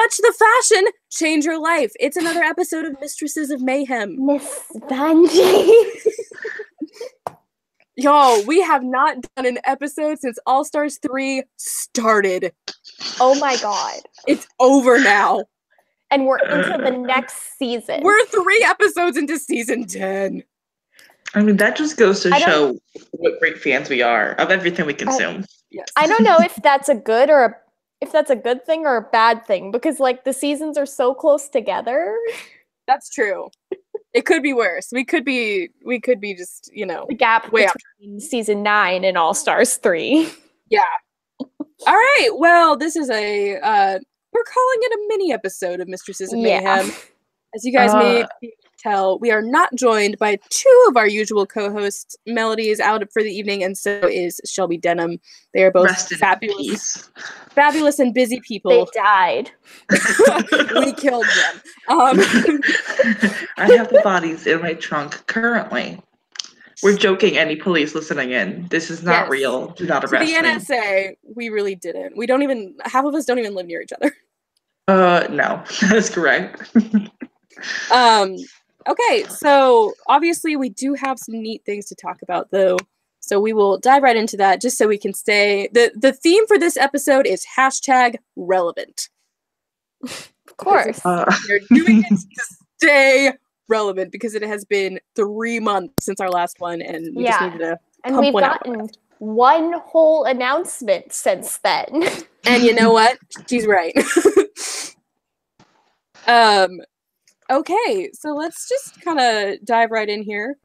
touch the fashion, change your life. It's another episode of Mistresses of Mayhem. Miss Bungie. Y'all, we have not done an episode since All Stars 3 started. Oh my god. It's over now. And we're into the next season. We're 3 episodes into season 10. I mean, that just goes to show what great fans we are of everything we consume. Yes. I don't know if that's a good thing or a bad thing, because like the seasons are so close together. That's true. It could be worse. We could be just, the gap between season 9 and All Stars 3. Yeah. All right. Well, this is we're calling it a mini episode of Mistresses of Mayhem. As you guys may tell, we are not joined by 2 of our usual co-hosts. Melody is out for the evening, and so is Shelby Denham. They are both fabulous and busy people. They died. We killed them. I have the bodies in my trunk currently. We're joking, any police listening in. This is not real. Do not arrest me. The NSA, we really didn't. Half of us don't even live near each other. No, that is correct. Okay, so obviously we do have some neat things to talk about, though. So we will dive right into that, just so we can stay. The theme for this episode is #relevant. Of course. We're doing it to stay relevant because it has been 3 months since our last one, and we just needed to and we've gotten one whole announcement since then. And you know what? She's right. Okay, so let's just kind of dive right in here.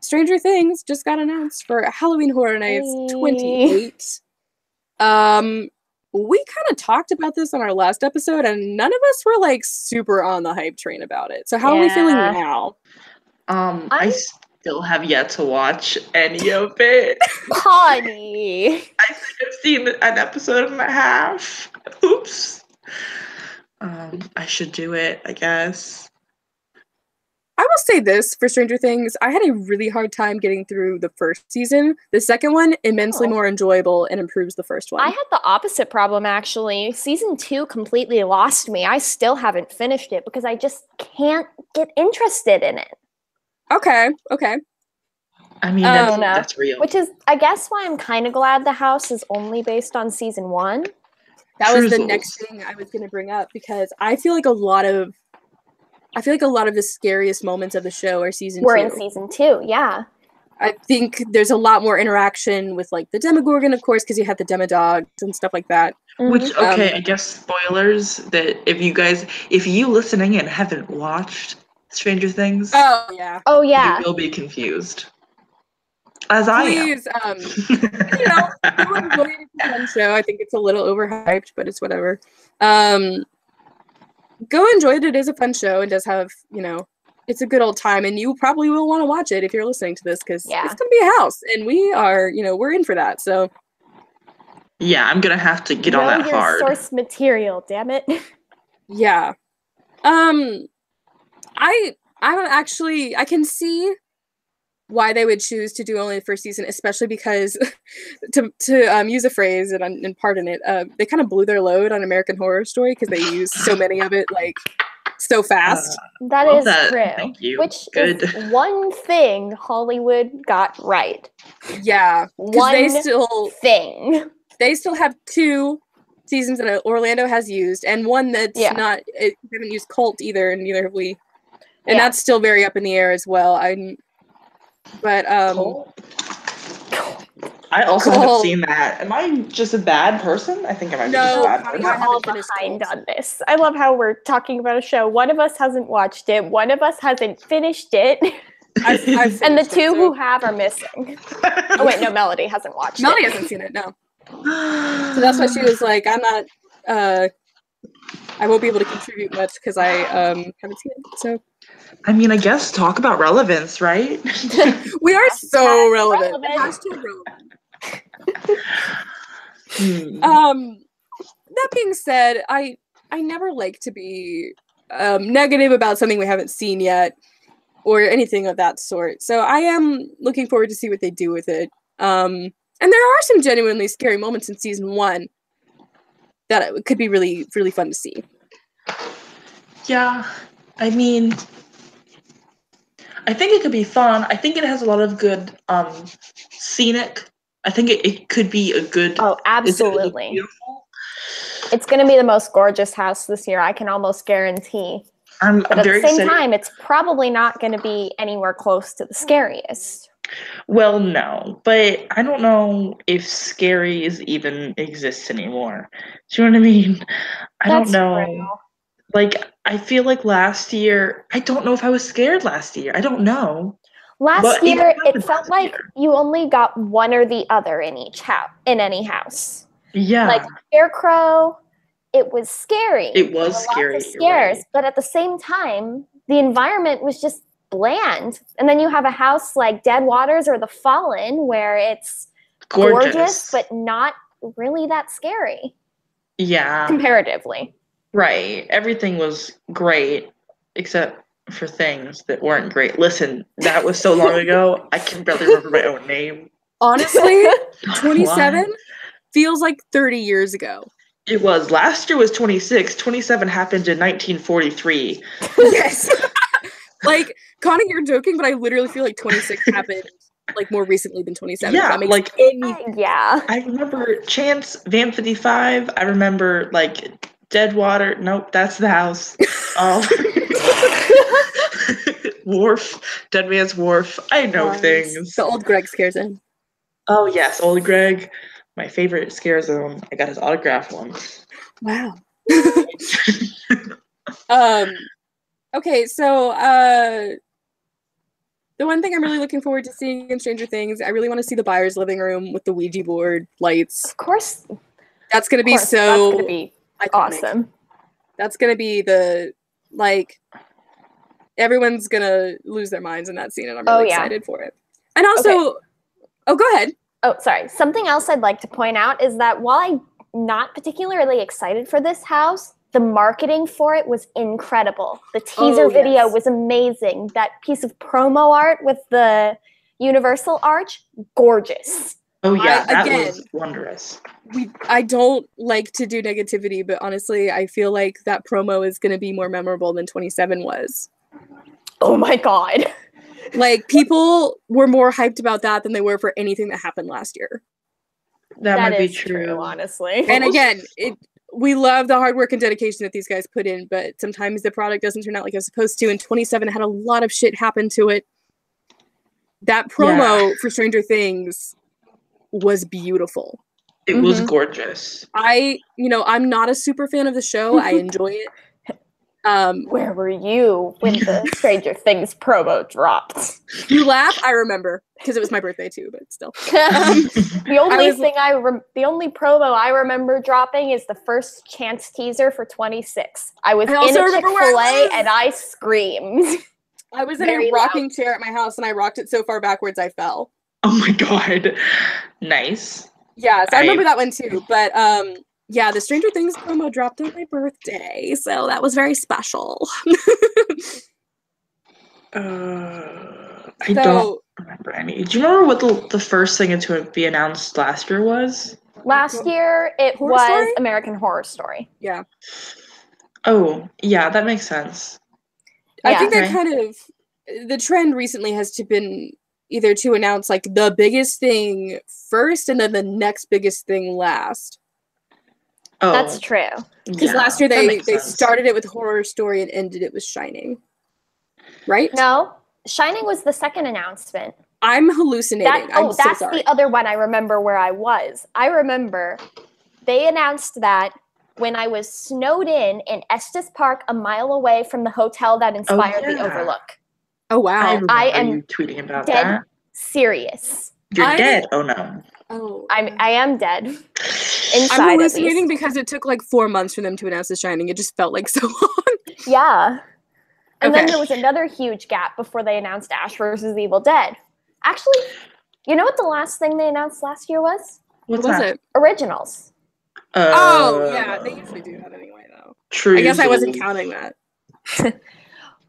Stranger Things just got announced for Halloween Horror Nights 28. We kind of talked about this on our last episode, and none of us were like super on the hype train about it. So how are we feeling now? I still have yet to watch any of it. Honey. I think I've seen an episode and a half. Oops. I should do it, I guess. I will say this for Stranger Things. I had a really hard time getting through the first season. The second one, immensely more enjoyable and improves the first one. I had the opposite problem, actually. Season 2 completely lost me. I still haven't finished it because I just can't get interested in it. Okay. I mean, that's real. Which is, I guess, why I'm kind of glad the house is only based on season 1. That was the next thing I was going to bring up, because I feel like a lot of the scariest moments of the show are season 2. We're in season 2, yeah. I think there's a lot more interaction with like the Demogorgon, of course, because you have the Demodogs and stuff like that. Which, I guess spoilers that if you listening in haven't watched Stranger Things, you will be confused. As Please, I am. Go enjoy it. It's a fun show. I think it's a little overhyped, but it's whatever. Go enjoy it. It is a fun show and does have, it's a good old time, and you probably will want to watch it if you're listening to this, because it's going to be a house, and we are, we're in for that, so. Yeah, I'm going to have to get on that hard. Source material, damn it. Yeah. I can see why they would choose to do only the first season, especially because, to use a phrase and pardon it, they kind of blew their load on American Horror Story because they used so many of it like so fast. That is true. Thank you. Which is one thing Hollywood got right. Yeah, They still have 2 seasons that Orlando has used, and one that's not. It haven't used Cult either, and neither have we. And that's still very up in the air as well. I also haven't seen that. Am I just a bad person? I think I might be just a bad person. We're all behind on this. I love how we're talking about a show. One of us hasn't watched it. One of us hasn't finished it. And the 2 who have are missing. Oh wait, no, Melody hasn't watched Melody hasn't seen it, no. So that's why she was like, I'm not, I won't be able to contribute much because I haven't seen it, so. I mean, I guess talk about relevance, right? We are so relevant. That being said, I never like to be negative about something we haven't seen yet or anything of that sort. So I am looking forward to see what they do with it. And there are some genuinely scary moments in season 1. that it could be really, really fun to see. Yeah, I mean, I think it could be fun. I think it has a lot of good scenic. I think it could be a good. Oh, absolutely. It's going to be the most gorgeous house this year. I can almost guarantee. But at the same time, it's probably not going to be anywhere close to the scariest. Well, no, but I don't know if scaries even exist anymore. Do you know what I mean? I don't know. True. Like, I feel like last year, I don't know if I was scared last year. I don't know. Last year, it felt like you only got one or the other in each house, in any house. Yeah. Like Scarecrow, it was scary. It was scary. Lots of scares, right. But at the same time, the environment was just bland. And then you have a house like Dead Waters or The Fallen where it's gorgeous but not really that scary. Yeah. Comparatively. Right. Everything was great except for things that weren't great. Listen, that was so long ago, I can barely remember my own name. Honestly, 27 feels like 30 years ago. It was. Last year was 26. 27 happened in 1943. Yes. Like, Connie, you're joking, but I literally feel like 26 happened like more recently than 27. Yeah, that makes any yeah. I remember Chance, Van 55. I remember like Deadwater. Nope, that's the house. Wharf, Dead Man's Wharf. I know things. The old Greg scare zone. Oh yes, old Greg. My favorite scare zone. I got his autograph once. Wow. Okay, so the one thing I'm really looking forward to seeing in Stranger Things, I really want to see the buyer's living room with the Ouija board lights. Of course. That's going to be that's going to be awesome. That's going to be the, like, everyone's going to lose their minds in that scene, and I'm really excited for it. And also, oh, go ahead. Oh, sorry. Something else I'd like to point out is that while I'm not particularly excited for this house, the marketing for it was incredible. The teaser video was amazing. That piece of promo art with the Universal Arch, gorgeous. Oh yeah, that was wondrous. I don't like to do negativity, but honestly, I feel like that promo is going to be more memorable than 27 was. Oh my god. Like, people were more hyped about that than they were for anything that happened last year. That might be true, honestly. And again, we love the hard work and dedication that these guys put in, but sometimes the product doesn't turn out like it was supposed to, and 27 had a lot of shit happen to it. That promo for Stranger Things was beautiful. It was gorgeous. I'm not a super fan of the show. I enjoy it. Where were you when the Stranger Things promo dropped? You laugh? I remember, because it was my birthday too, but still. The only promo I remember dropping is the first Chance teaser for 26. I was in a Chick-fil-A and I screamed. I was in a rocking chair at my house and I rocked it so far backwards I fell. Oh my god. Nice. Yeah, so I remember that one too, but yeah, the Stranger Things promo dropped on my birthday, so that was very special. I don't remember any. Do you remember what the first thing to be announced last year was? Last year, it was American Horror Story. Yeah. Oh, yeah, that makes sense. I think that kind of, the trend recently has been either to announce like the biggest thing first and then the next biggest thing last. Oh, that's true. Because last year they started it with Horror Story and ended it with Shining. Right? No, Shining was the second announcement. I'm hallucinating. That's the other one I remember where I was. I remember they announced that when I was snowed in Estes Park, a mile away from the hotel that inspired the Overlook. Oh, wow. I am tweeting about that. Serious. You're dead? Oh, no. Oh, I am dead. Inside, I'm hallucinating because it took like 4 months for them to announce The Shining. It just felt like so long. Yeah. And then there was another huge gap before they announced Ash vs. Evil Dead. Actually, you know what the last thing they announced last year was? What was it? Originals. Yeah. They usually do that anyway, though. True. I guess I wasn't counting that.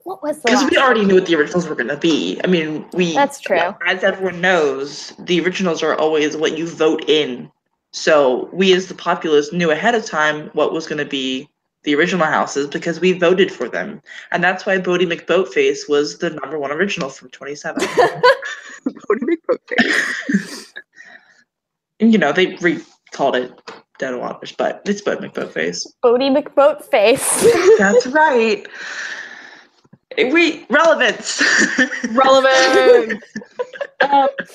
What was the Because we already knew what the originals were going to be. I mean, That's true. As everyone knows, the originals are always what you vote in So we as the populace knew ahead of time what was going to be the original houses because we voted for them. And that's why Bodie McBoatface was the #1 original from 27. Bodie McBoatface. And, you know, they recalled it Dead Waters, but it's Bodie McBoatface. Bodie McBoatface. That's right. Relevance. Relevant.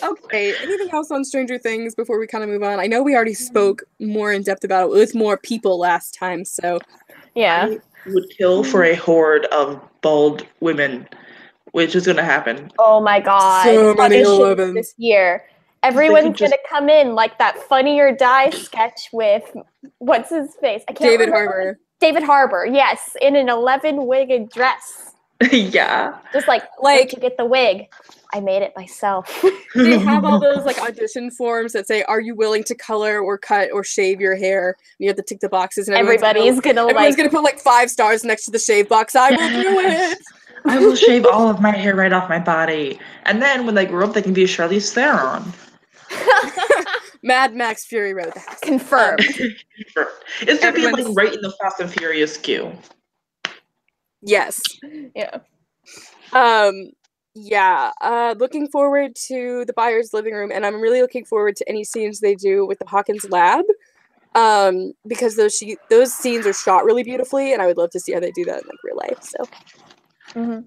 Okay. Anything else on Stranger Things before we kind of move on? I know we already spoke more in depth about it with more people last time, so yeah, I would kill for a horde of bald women, which is going to happen. Oh my god! So many this year. Everyone's gonna come in like that Funny or Die sketch with what's his face? I can't David remember. Harbour. David Harbour, yes, in an 11 wig dress. Yeah. Just like where'd you get the wig? I made it myself. They have all those like audition forms that say, "Are you willing to color or cut or shave your hair?" And you have to tick the boxes, and everyone's gonna put like 5 stars next to the shave box. I will do it. I will shave all of my hair right off my body, and then when they grow up, they can be a Charlize Theron. Mad Max Fury Road. Confirmed. It's gonna be like right in the Fast and Furious queue. Yes. Yeah. Yeah. Looking forward to the Byers' living room, and I'm really looking forward to any scenes they do with the Hawkins lab. Because those scenes are shot really beautifully, and I would love to see how they do that in like real life. So. Mm-hmm.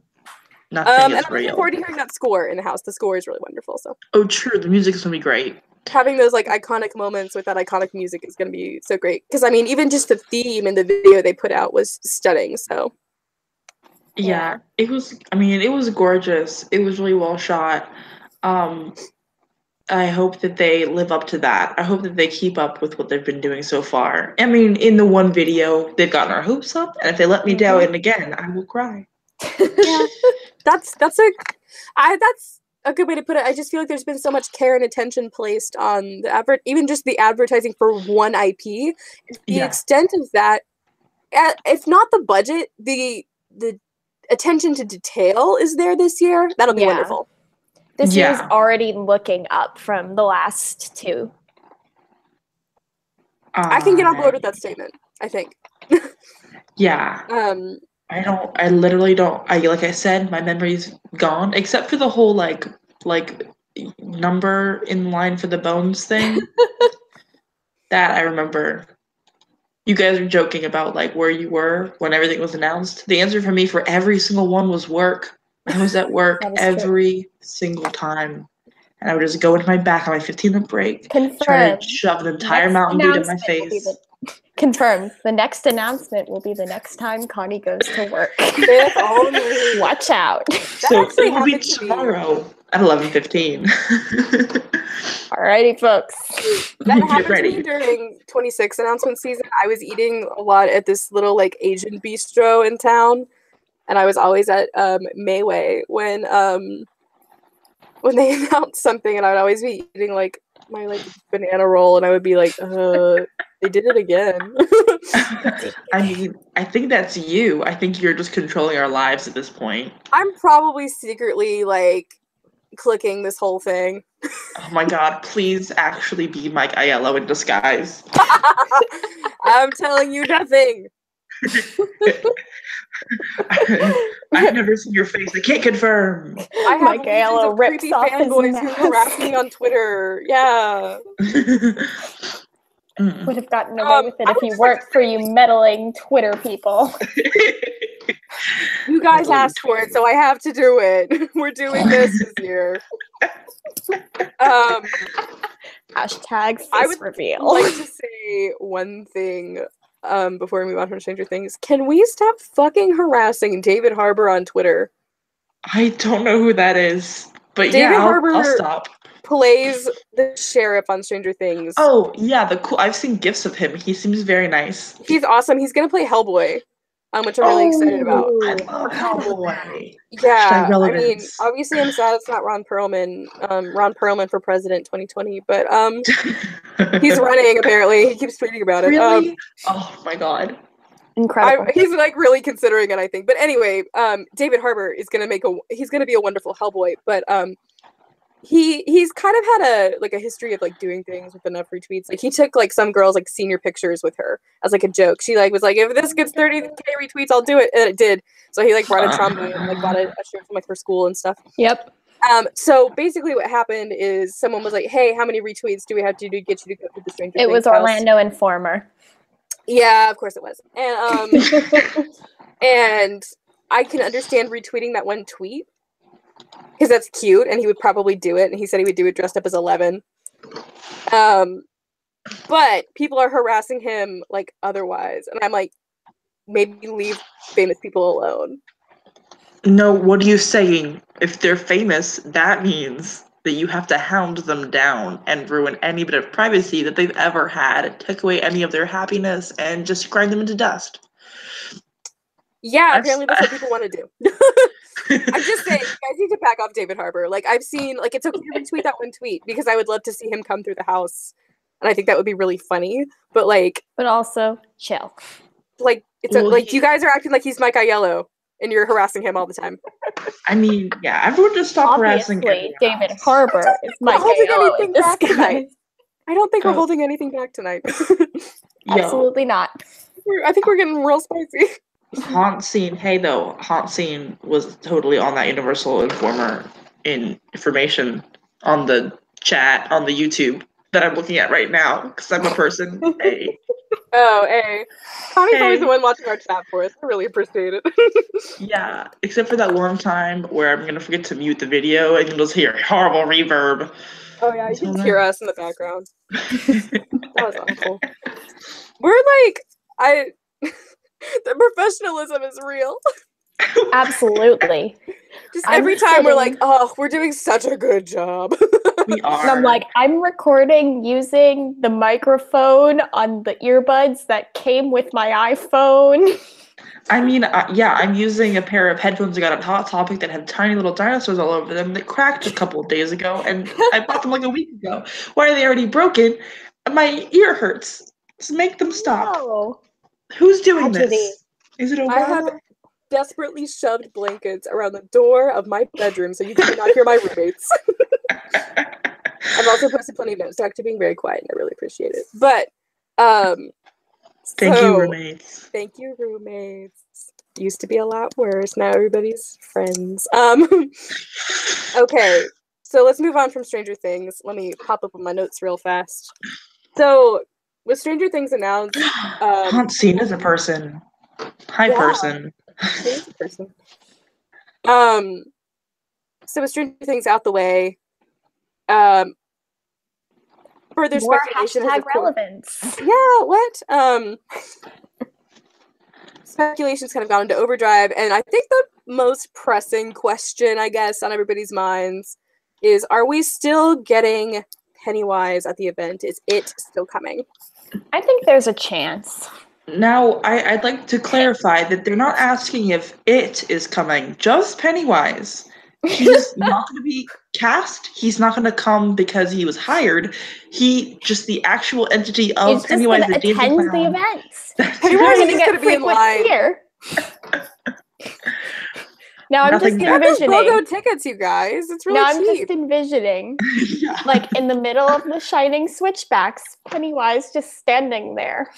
And I'm looking forward to hearing that score in the house. The score is really wonderful. So. Oh, true. The music is gonna be great. Having those like iconic moments with that iconic music is gonna be so great. Because I mean, even just the theme in the video they put out was stunning. So. Yeah, it was. I mean, it was gorgeous. It was really well shot. I hope that they live up to that. I hope that they keep up with what they've been doing so far. I mean, in the one video, they've gotten our hopes up, and if they let me down and again, I will cry. Yeah, that's a good way to put it. I just feel like there's been so much care and attention placed on the even just the advertising for one IP. The extent of that, if not the budget, the attention to detail is there this year. That'll be wonderful. This year's already looking up from the last 2. I can get on board with that statement, I think. Yeah. I literally don't. Like I said, my memory's gone, except for the whole like number in line for the bones thing. That I remember. You guys were joking about like where you were when everything was announced. The answer for me for every single one was work. I was at work every single time. And I would just go into my back on my 15-minute break, try to shove an entire Mountain Dew in my face. Confirmed. The next announcement will be the next time Connie goes to work. Watch out. So it will be tomorrow at 11:15. Alrighty, folks. That happened to me during 26 announcement season. I was eating a lot at this little like Asian bistro in town. And I was always at Mayway when they announced something, and I would always be eating like my like banana roll, and I would be like, they did it again. I mean, I think that's you. I think you're just controlling our lives at this point. I'm probably secretly like clicking this whole thing. Oh my god, please actually be Mike Aiello in disguise. I'm telling you nothing. I've never seen your face. I can't confirm. I have Mike Aiello creepy fanboys who harass me on Twitter. Yeah. Would have gotten away with it if you weren't for you meddling Twitter people. You guys asked for it, so I have to do it. We're doing this year. Hashtag I would reveal. like to say one thing before we move on from Stranger Things. Can we stop fucking harassing David Harbour on Twitter? I don't know who that is, but David Harbour I'll stop. Plays the sheriff on Stranger Things. Oh yeah, I've seen gifs of him. He seems very nice. He's awesome. He's gonna play Hellboy, which I'm really excited about. I love Hellboy. Yeah, I mean, obviously I'm sad it's not Ron Perlman. Ron Perlman for president 2020, but he's running apparently. He keeps tweeting about it. Really? Oh my god. Incredible. He's like really considering it, I think. But anyway, David Harbour is gonna be a wonderful Hellboy. But he's kind of had a history of like doing things with enough retweets. Like he took like some girl's like senior pictures with her as like a joke. She like was like, if this gets 30K retweets, I'll do it, and it did. So he like brought a trombone and like bought a shirt from like her school and stuff. Yep. So basically, what happened is someone was like, "Hey, how many retweets do we have to do to get you to go to the Stranger Things It was house?" Orlando Informer. Yeah, of course it was, and and I can understand retweeting that one tweet because that's cute, and he would probably do it. And he said he would do it dressed up as 11. But people are harassing him like otherwise, and I'm like, maybe leave famous people alone. No, what are you saying? If they're famous, that means that you have to hound them down and ruin any bit of privacy that they've ever had, take away any of their happiness, and just grind them into dust. Yeah, apparently that's what people want to do. I'm just saying, you guys need to back off David Harbour. Like, I've seen, like, it's okay to retweet that one tweet because I would love to see him come through the house, and I think that would be really funny. But like, but also chill. Like, it's like you guys are acting like he's Mike Aiello, and you're harassing him all the time. I mean, yeah, everyone just stop harassing him. David Harbour is Mike Aiello. This guy. I don't think we're holding anything back tonight. Absolutely not. I think we're getting real spicy. Haunt Scene was totally on that Universal Informer information on the chat on the YouTube that I'm looking at right now because I'm a person. Hey. Oh, hey. Connie's always the one watching our chat for us. I really appreciate it. Yeah, except for that one time where I'm gonna forget to mute the video and you'll just hear horrible reverb. Oh yeah, you can just hear us in the background. That was awful. We're like, the professionalism is real. Absolutely. Just every time we're like, oh, we're doing such a good job. We are. And I'm like, I'm recording using the microphone on the earbuds that came with my iPhone. I mean, I'm using a pair of headphones I got at Hot Topic that have tiny little dinosaurs all over them that cracked a couple of days ago, and I bought them like a week ago. Why are they already broken? My ear hurts. So make them stop. No. Who's doing this? Is it Obama? I have desperately shoved blankets around the door of my bedroom so you cannot hear my roommates. I've also posted plenty of notes back to being very quiet, and I really appreciate it. But thank you, roommates. Thank you, roommates. Used to be a lot worse. Now everybody's friends. Okay, so let's move on from Stranger Things. Let me pop up on my notes real fast. So, with Stranger Things announced, Haunt Scene is a person. Hi, person. It is a person. So with Stranger Things out the way, further more speculation hashtag relevance. Yeah, what? Speculation's kind of gone into overdrive, and I think the most pressing question, I guess, on everybody's minds is: are we still getting Pennywise at the event? Is it still coming? I think there's a chance. Now, I'd like to clarify that they're not asking if it is coming, just Pennywise. He's not going to be cast. He's not going to come because he was hired. Just the actual entity of He's Pennywise. He's just going to attend the events. Pennywise is going to be in line. Here. Now I'm just envisioning. BOGO tickets, you guys. It's really cheap. Now I'm just envisioning, like in the middle of the shining switchbacks, Pennywise just standing there.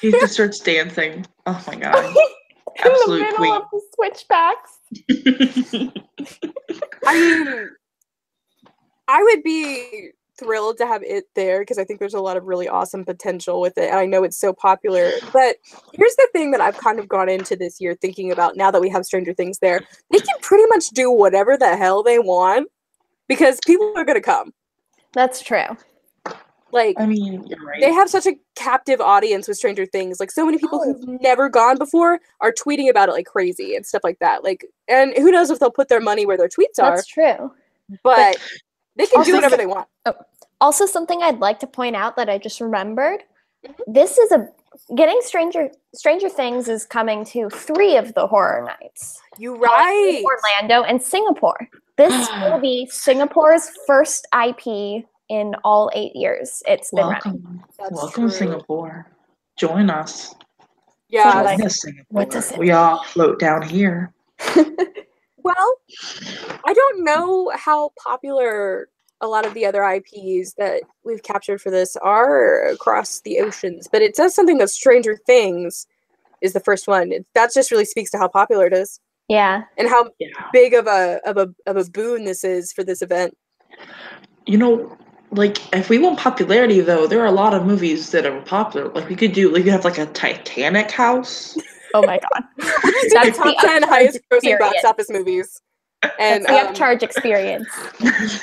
He just starts dancing. Oh my god! In the middle of the switchbacks. I mean, I would be thrilled to have it there because I think there's a lot of really awesome potential with it. And I know it's so popular. But here's the thing that I've kind of gone into this year thinking about now that we have Stranger Things there. They can pretty much do whatever the hell they want because people are going to come. That's true. Like, I mean, you're right. They have such a captive audience with Stranger Things. Like, so many people who've never gone before are tweeting about it like crazy and stuff like that. Like, and who knows if they'll put their money where their tweets are. That's true. But they can do whatever they want. Also, something I'd like to point out that I just remembered. This is Stranger Things is coming to 3 of the horror nights. You're right. Orlando and Singapore. This will be Singapore's first IP in all 8 years it's been running. Welcome, Singapore. Join us. Yeah. Join us, Singapore. What does it we all float down here. Well, I don't know how popular a lot of the other IPs that we've captured for this are across the oceans, but it does something that Stranger Things is the first one. That just really speaks to how popular it is. Yeah. And how big of a boon this is for this event. You know, like, if we want popularity, though, there are a lot of movies that are popular. Like, we could have, like, a Titanic house. Oh, my God. That's top 10 highest grossing box office movies. And that's the upcharge experience.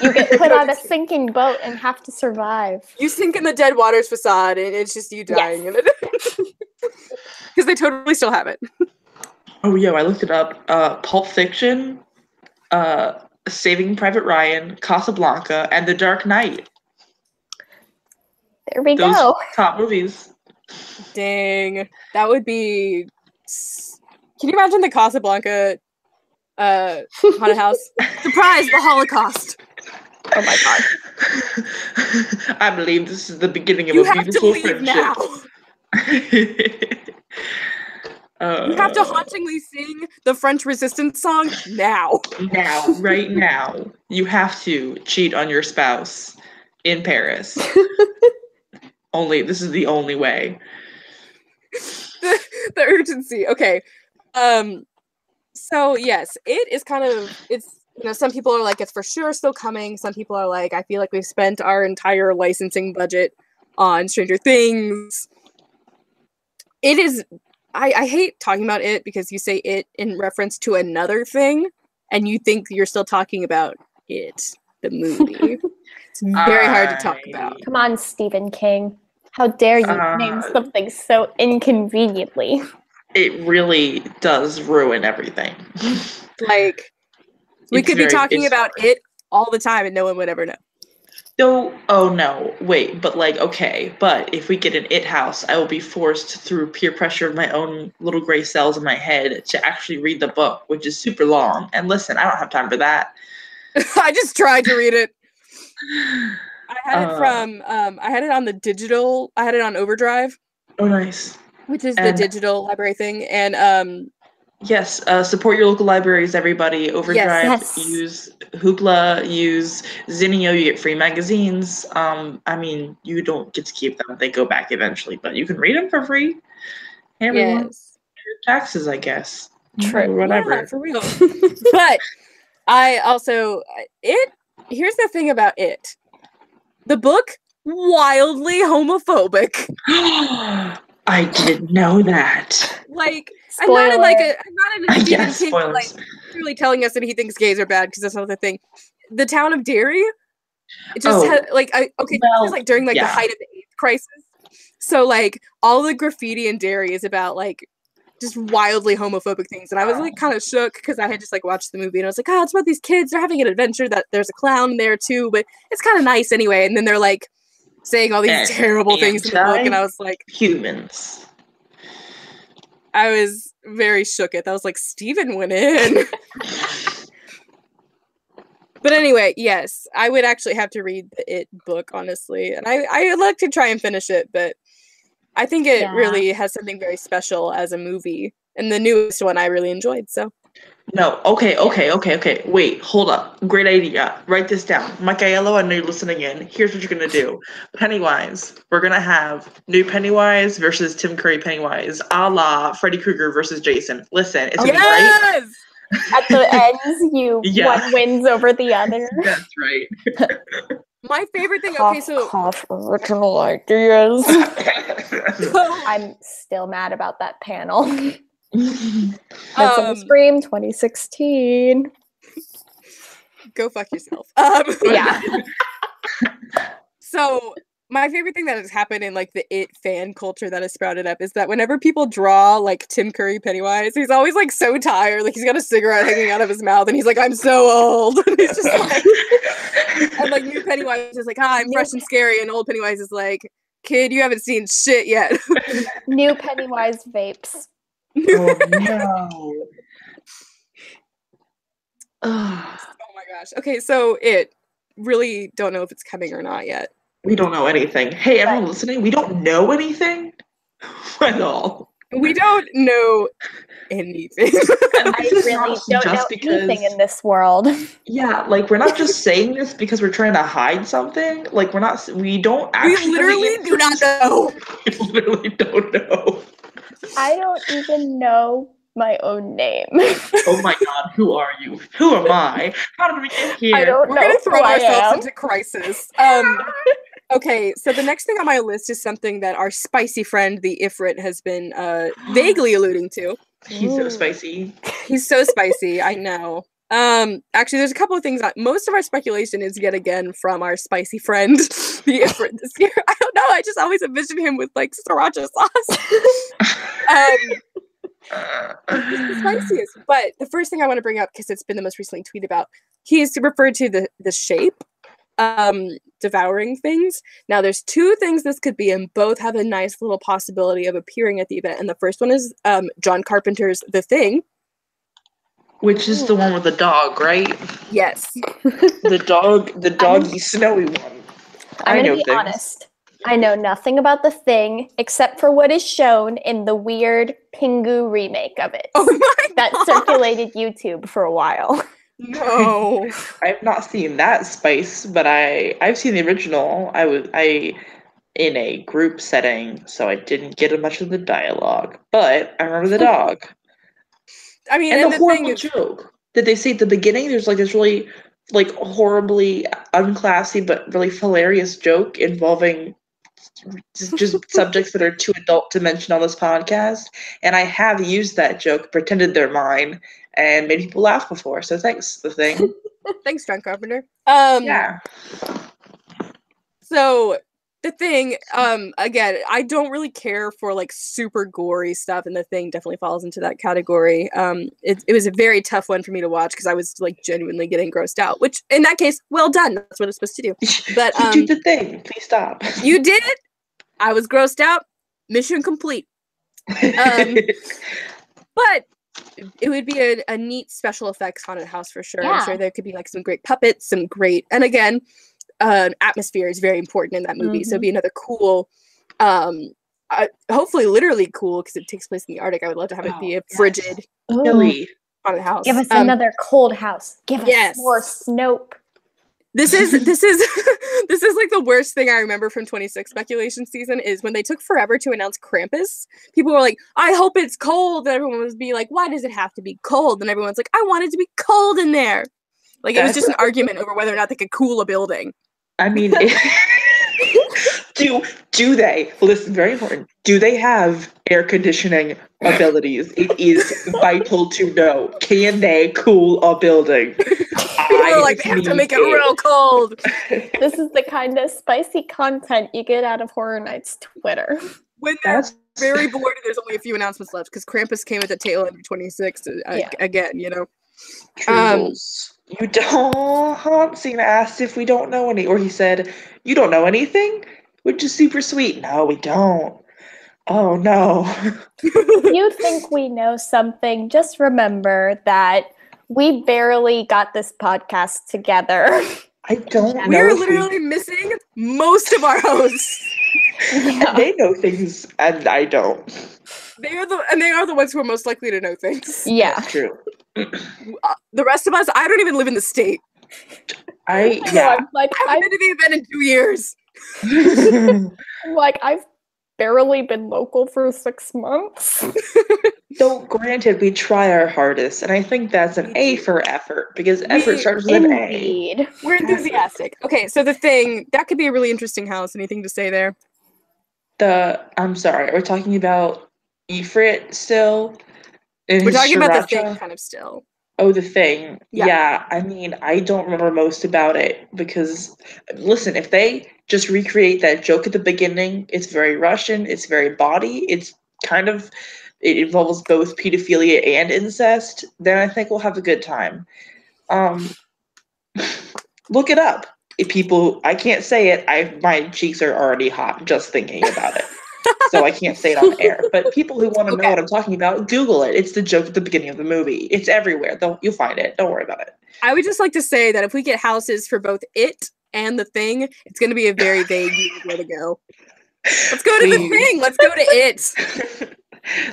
You get put on a sinking boat and have to survive. You sink in the dead waters facade, and it's just you dying in it. Because they totally still have it. Oh, yeah, I looked it up. Pulp Fiction, Saving Private Ryan, Casablanca, and The Dark Knight. There we go. Top movies. Dang. That would be... Can you imagine the Casablanca haunted house? Surprise! The Holocaust! Oh my God. I believe this is the beginning of a beautiful friendship. Now. You have to hauntingly sing the French Resistance song now. Now, right now. You have to cheat on your spouse in Paris. This is the only way. The urgency. Okay. So yes, it is kind of, it's, some people are like, it's for sure still coming. Some people are like, I feel like we've spent our entire licensing budget on Stranger Things. It is, I hate talking about it because you say it in reference to another thing and you think you're still talking about it, the movie. It's very hard to talk about. Come on, Stephen King. How dare you name something so inconveniently? It really does ruin everything. Like, we could be talking about it all the time and no one would ever know. No, wait, but okay, but if we get an It house, I will be forced through peer pressure of my own little gray cells in my head to actually read the book, which is super long. And listen, I don't have time for that. I just tried to read it. I had it I had it on the digital, I had it on Overdrive. Oh, nice. Which is the digital library thing. And yes, support your local libraries, everybody. Overdrive, yes. Use Hoopla, use Zinio, you get free magazines. I mean, you don't get to keep them. They go back eventually, but you can read them for free. Everyone, yes. Taxes, I guess. True. Whatever. Yeah, for real. But I also, here's the thing about it. The book, wildly homophobic. I didn't know that. Like, spoiler. I'm not in a Stephen King, spoilers. really telling us that he thinks gays are bad because that's not the thing. The town of Derry, it just had this was during the height of the AIDS crisis. So all the graffiti in Derry is about just wildly homophobic things, and I was kind of shook because I had just watched the movie and I was like, oh, it's about these kids. They're having an adventure. That there's a clown there too, but it's kind of nice anyway. And then they're saying all these terrible things in the book, and I was like, humans. I was very shook at that. I was like, Stephen went in. But anyway, yes, I would actually have to read the It book, honestly. And I'd like to try and finish it, but I think it really has something very special as a movie. And the newest one I really enjoyed, so. No, okay. Wait, hold up. Great idea. Write this down. Michaela, I know you're listening in. Here's what you're going to do. Pennywise. We're going to have new Pennywise versus Tim Curry Pennywise, a la Freddy Krueger versus Jason. Listen, it's going to be great. At the ends, one wins over the other. That's right. My favorite thing, original ideas. I'm still mad about that panel. Scream 2016. Go fuck yourself. Yeah. So my favorite thing that has happened in the It fan culture that has sprouted up is that whenever people draw Tim Curry Pennywise, he's always so tired, he's got a cigarette hanging out of his mouth, and he's like, I'm so old. And he's just and new Pennywise is I'm fresh and scary, and old Pennywise is like, kid, you haven't seen shit yet. New Pennywise vapes. Oh no. Oh my gosh. Okay, so It really don't know if it's coming or not yet. We don't know anything. Hey, everyone listening, we don't know anything at all. We don't know anything. I really don't know anything in this world. Yeah, like we're not just saying this because we're trying to hide something. Like we don't actually. We literally do not know. We literally don't know. I don't even know my own name. Oh my god, who are you? Who am I? How did we get here? I don't know. We're gonna throw ourselves into crisis. Okay, so the next thing on my list is something that our spicy friend, the Ifrit, has been vaguely alluding to. He's so spicy. He's so spicy, I know. Actually, there's a couple of things. Most of our speculation is yet again from our spicy friend, the Ifrit, this year. I don't know, I just always envision him with, like, sriracha sauce. He's the spiciest. But the first thing I want to bring up, because it's been the most recently tweeted about, he's referred to the shape. Devouring things. Now there's two things this could be, and both have a nice little possibility of appearing at the event. And the first one is John Carpenter's The Thing. Which is the one with the dog, right? Yes. the doggy snowy one. I'm gonna be honest. I know nothing about The Thing except for what is shown in the weird Pingu remake of it. Oh my God. That circulated YouTube for a while. No. I've not seen that spice, but I've seen the original. I in a group setting, so I didn't get much of the dialogue. But I remember the dog. I mean, and the horrible joke that they say at the beginning, there's like this really like horribly unclassy but really hilarious joke involving just subjects that are too adult to mention on this podcast. And I have used that joke, pretended they're mine, and made people laugh before. So thanks, The Thing. Thanks, John Carpenter. Yeah. So The Thing, again, I don't really care for like super gory stuff, and The Thing definitely falls into that category. It was a very tough one for me to watch because I was like genuinely getting grossed out. Which, in that case, well done. That's what it's supposed to do. But you did The Thing. Please stop. You did it. I was grossed out. Mission complete. But it would be a neat special effects haunted house for sure. Yeah. I'm sure there could be like some great puppets, some great, and again, atmosphere is very important in that movie. Mm-hmm. So it'd be another cool, hopefully literally cool because it takes place in the Arctic. I would love to have it be a frigid, chilly haunted house. Give us another cold house. Give us more Snope. This is like the worst thing I remember from 26 speculation season is when they took forever to announce Krampus. People were like, I hope it's cold. And everyone was be like, why does it have to be cold? And everyone's like, I want it to be cold in there. Like it was just an argument over whether or not they could cool a building. I mean, do they, listen, very important, do they have air conditioning abilities? It is vital to know. Can they cool a building? People like, they have to make it real cold. This is the kind of spicy content you get out of Horror Nights Twitter. When they're very bored and there's only a few announcements left, because Krampus came at the tail end of 26 again, you know. You don't. Cena asked if we don't know any, or he said, you don't know anything? Which is super sweet. No, we don't. Oh, no. You think we know something? Just remember that we barely got this podcast together. I don't know. We're literally missing most of our hosts. Yeah. And they know things, and I don't. They are the ones who are most likely to know things. Yeah. That's true. The rest of us, I don't even live in the state. I haven't been to the event in 2 years. Like, I've barely been local for 6 months. So granted, we try our hardest, and I think that's an A for effort, because effort starts with an A. We're enthusiastic. Okay, so The Thing, that could be a really interesting house. Anything to say there? I'm sorry, we're talking about Ifrit still? We're talking about The Thing kind of still. Oh, The Thing. Yeah, I mean, I don't remember most about it because, listen, if they just recreate that joke at the beginning, it's very Russian, it's very bawdy, it involves both pedophilia and incest, then I think we'll have a good time. Look it up. I can't say it, my cheeks are already hot just thinking about it. So I can't say it on air. But people who want to know what I'm talking about, Google it. It's the joke at the beginning of the movie. It's everywhere. You'll find it. Don't worry about it. I would just like to say that if we get houses for both it and The Thing, it's going to be a very vague way to go. Let's go to The Thing. Let's go to it.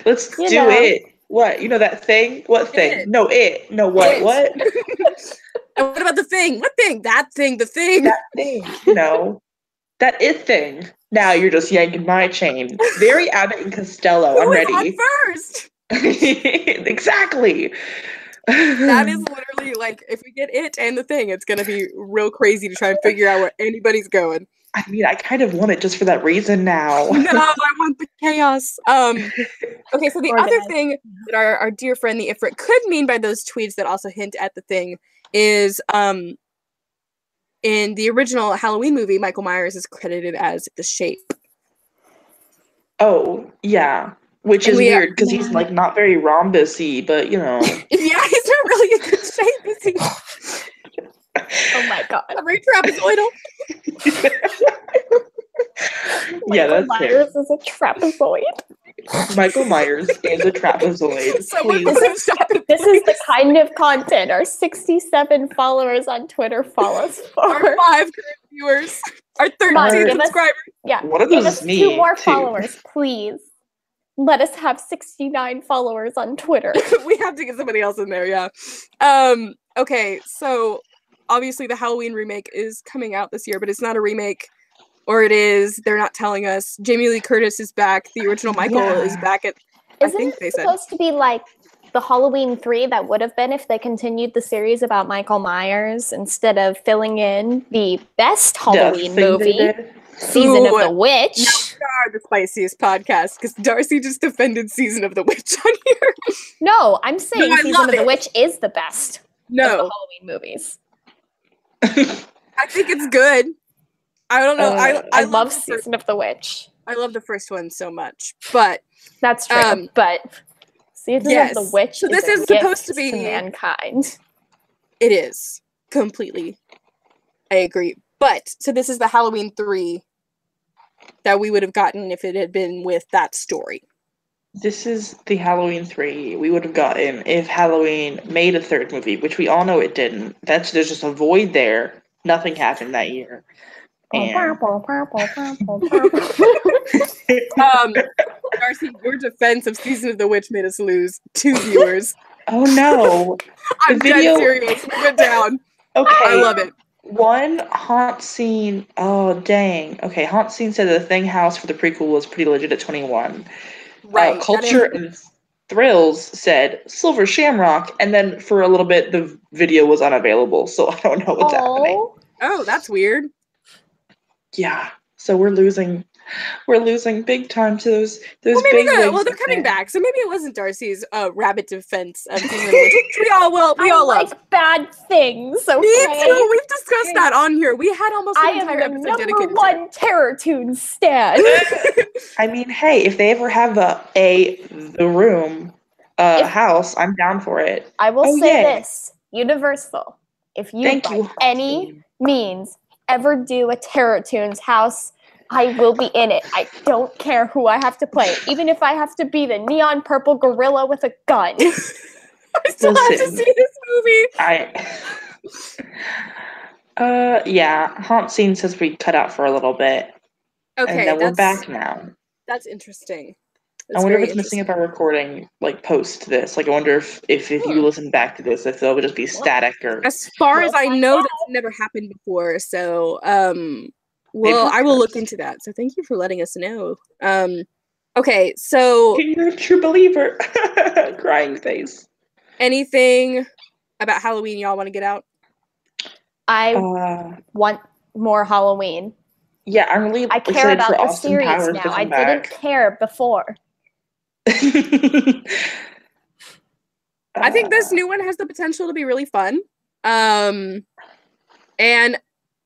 Let's do it. What? You know that thing? What thing? It. No, it. No, what? It. What? And what about the thing? What thing? That thing. The thing. That thing. No. That it thing. Now you're just yanking my chain. Very Abbott and Costello. Who I'm is ready. on first? Exactly. That is literally like, if we get it and the thing, it's gonna be real crazy to try and figure out where anybody's going. I mean, I kind of want it just for that reason now. No, I want the chaos. Okay, so the other thing that our dear friend the Ifrit could mean by those tweets that also hint at the thing is in the original Halloween movie, Michael Myers is credited as the Shape. Oh, yeah. Which is weird because he's like not very rhombus-y, but you know. Yeah, he's not really in good shape, is he? Oh my god. Very trapezoidal. Yeah, that's Myers is a trapezoid. Michael Myers is a trapezoid. Someone this is the kind of content our 67 followers on Twitter follow us for. Our 5 current viewers. Our 13 subscribers. One of those is me. 2 more followers, please. Let us have 69 followers on Twitter. We have to get somebody else in there, yeah. Okay, so obviously the Halloween remake is coming out this year, but it's not a remake. Or it is. They're not telling us. Jamie Lee Curtis is back. The original Michael is back at, I think they said. Supposed to be like the Halloween 3 that would have been if they continued the series about Michael Myers instead of filling in the best Halloween movie, Season of the Witch. Now we are the spiciest podcast because Darcy just defended Season of the Witch on here. No, I'm saying Season of the Witch is the best of the Halloween movies. I think it's good. I don't know. I love Season of the Witch. I love the first one so much, but that's true. But Season of the Witch is supposed to be mankind. It is completely. I agree. But so this is the Halloween 3 that we would have gotten if it had been with that story. This is the Halloween 3 we would have gotten if Halloween made a 3rd movie, which we all know it didn't. There's just a void there. Nothing happened that year. And... Darcy, your defense of Season of the Witch made us lose 2 viewers. Oh no! I'm dead serious. We went down. Okay, I love it. One haunt scene. Oh dang. Okay, haunt scene said the Thing house for the prequel was pretty legit at 21. Right. Culture and Thrills said Silver Shamrock, and then for a little bit the video was unavailable, so I don't know what's happening. Oh, that's weird. Yeah, so we're losing big time to those well, big wigs. Well, they're coming back, so maybe it wasn't Darcy's rabbit defense of Season of the Witch. We all like love bad things. Okay? Me too. We've discussed that on here. We had almost an entire episode dedicated to #1 Terror Toon stan. I mean, hey, if they ever have the Room house, I'm down for it. I will say this, Universal, if you by any means ever do a Terror Toons house, I will be in it. I don't care who I have to play, even if I have to be the neon purple gorilla with a gun. I still have to see this movie. Yeah, haunt scene says we cut out for a little bit. Okay, and then we're back now. That's interesting. I wonder if it's messing up our recording, like post this. Like, I wonder if you listen back to this, if it'll just be static or. As far as I know, that's never happened before. So, well, I will look into that. So, thank you for letting us know. Okay, so you're a true believer. Crying face. Anything about Halloween y'all want to get out? I want more Halloween. Yeah, I'm really I care about the series now. I didn't care before. I think this new one has the potential to be really fun. And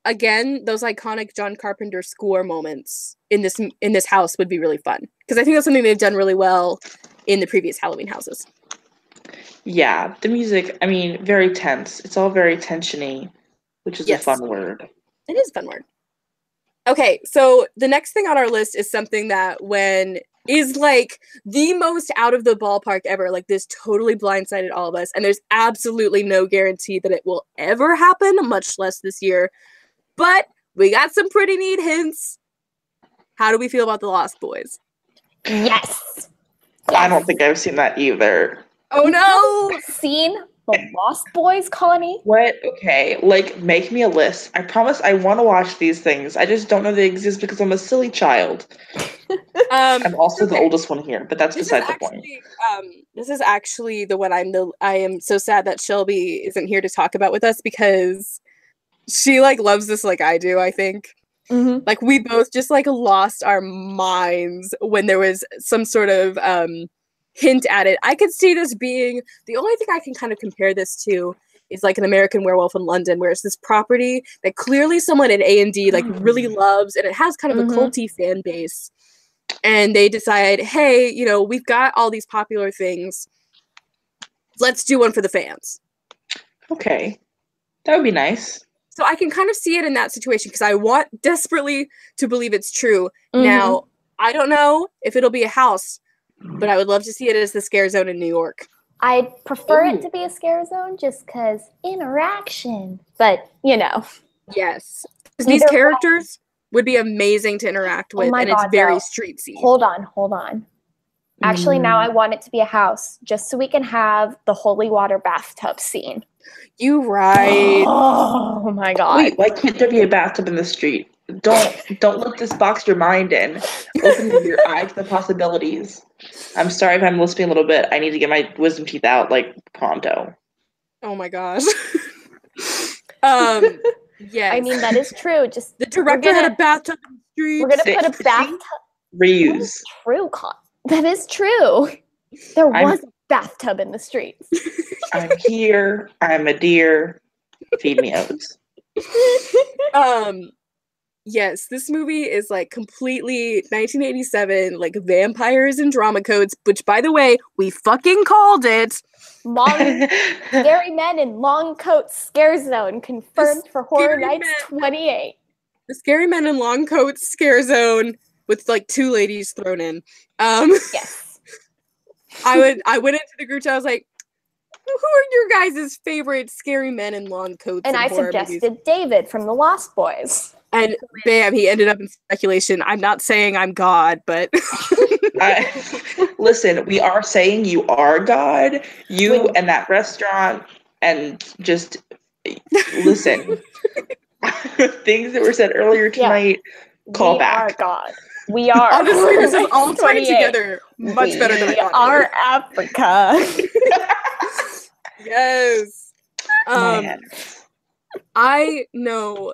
again, those iconic John Carpenter score moments in this house would be really fun. Because I think that's something they've done really well in the previous Halloween houses. Yeah, the music, I mean, very tense. It's all very tensiony, which is a fun word. It is a fun word. Okay, so the next thing on our list is something that is like the most out of the ballpark ever. Like, this totally blindsided all of us, and there's absolutely no guarantee that it will ever happen, much less this year. But we got some pretty neat hints. How do we feel about The Lost Boys? Yes. Yes. I don't think I've seen that either. Oh no! Seen The Lost Boys Colony? What? Okay, like, make me a list. I promise I want to watch these things. I just don't know they exist because I'm a silly child. I'm also the oldest one here, but that's beside the point. This is actually the one I am so sad that Shelby isn't here to talk about with us because she like loves this like I do, I think. Mm-hmm. Like we both just like lost our minds when there was some sort of hint at it. I could see this being the only thing I can kind of compare this to is like an American Werewolf in London, where it's this property that clearly someone at A&D like really loves, and it has kind of a culty fan base. And they decide, hey, you know, we've got all these popular things. Let's do one for the fans. Okay, that would be nice. So I can kind of see it in that situation because I want desperately to believe it's true. Now, I don't know if it'll be a house, but I would love to see it as the Scare Zone in New York. I'd prefer it to be a Scare Zone just because interaction. But, you know. Yes. Because these characters would be amazing to interact with, and it's very streetsy. Hold on. Actually, now I want it to be a house, just so we can have the holy water bathtub scene. You right. Oh my god. Wait, why can't there be a bathtub in the street? Don't let this box your mind in. Open your eye to the possibilities. I'm sorry if I'm lisping a little bit. I need to get my wisdom teeth out like pronto. Oh my gosh. Yes. I mean, that is true. Just the director had a bathtub in the street. We're gonna put a bathtub. Reuse. True. That is true. There was a bathtub in the streets. I'm here. I'm a deer. Feed me oats. Yes, this movie is like completely 1987, like vampires and drama codes, which by the way, we fucking called it. Scary men in long coats Scare Zone confirmed for Horror Nights 28. The Scary Men in Long Coats Scare Zone with like two ladies thrown in. Yes. I went into the group chat, I was like, who are your guys' favorite scary men in long coats? And I suggested David from The Lost Boys. And bam, he ended up in speculation. I'm not saying I'm God, but listen, we are saying you are God. You and that restaurant, and just listen. Things that were said earlier tonight, call back. We are God. We are. Honestly, this is all tied together much better than I thought. We are Africa. Yes. I know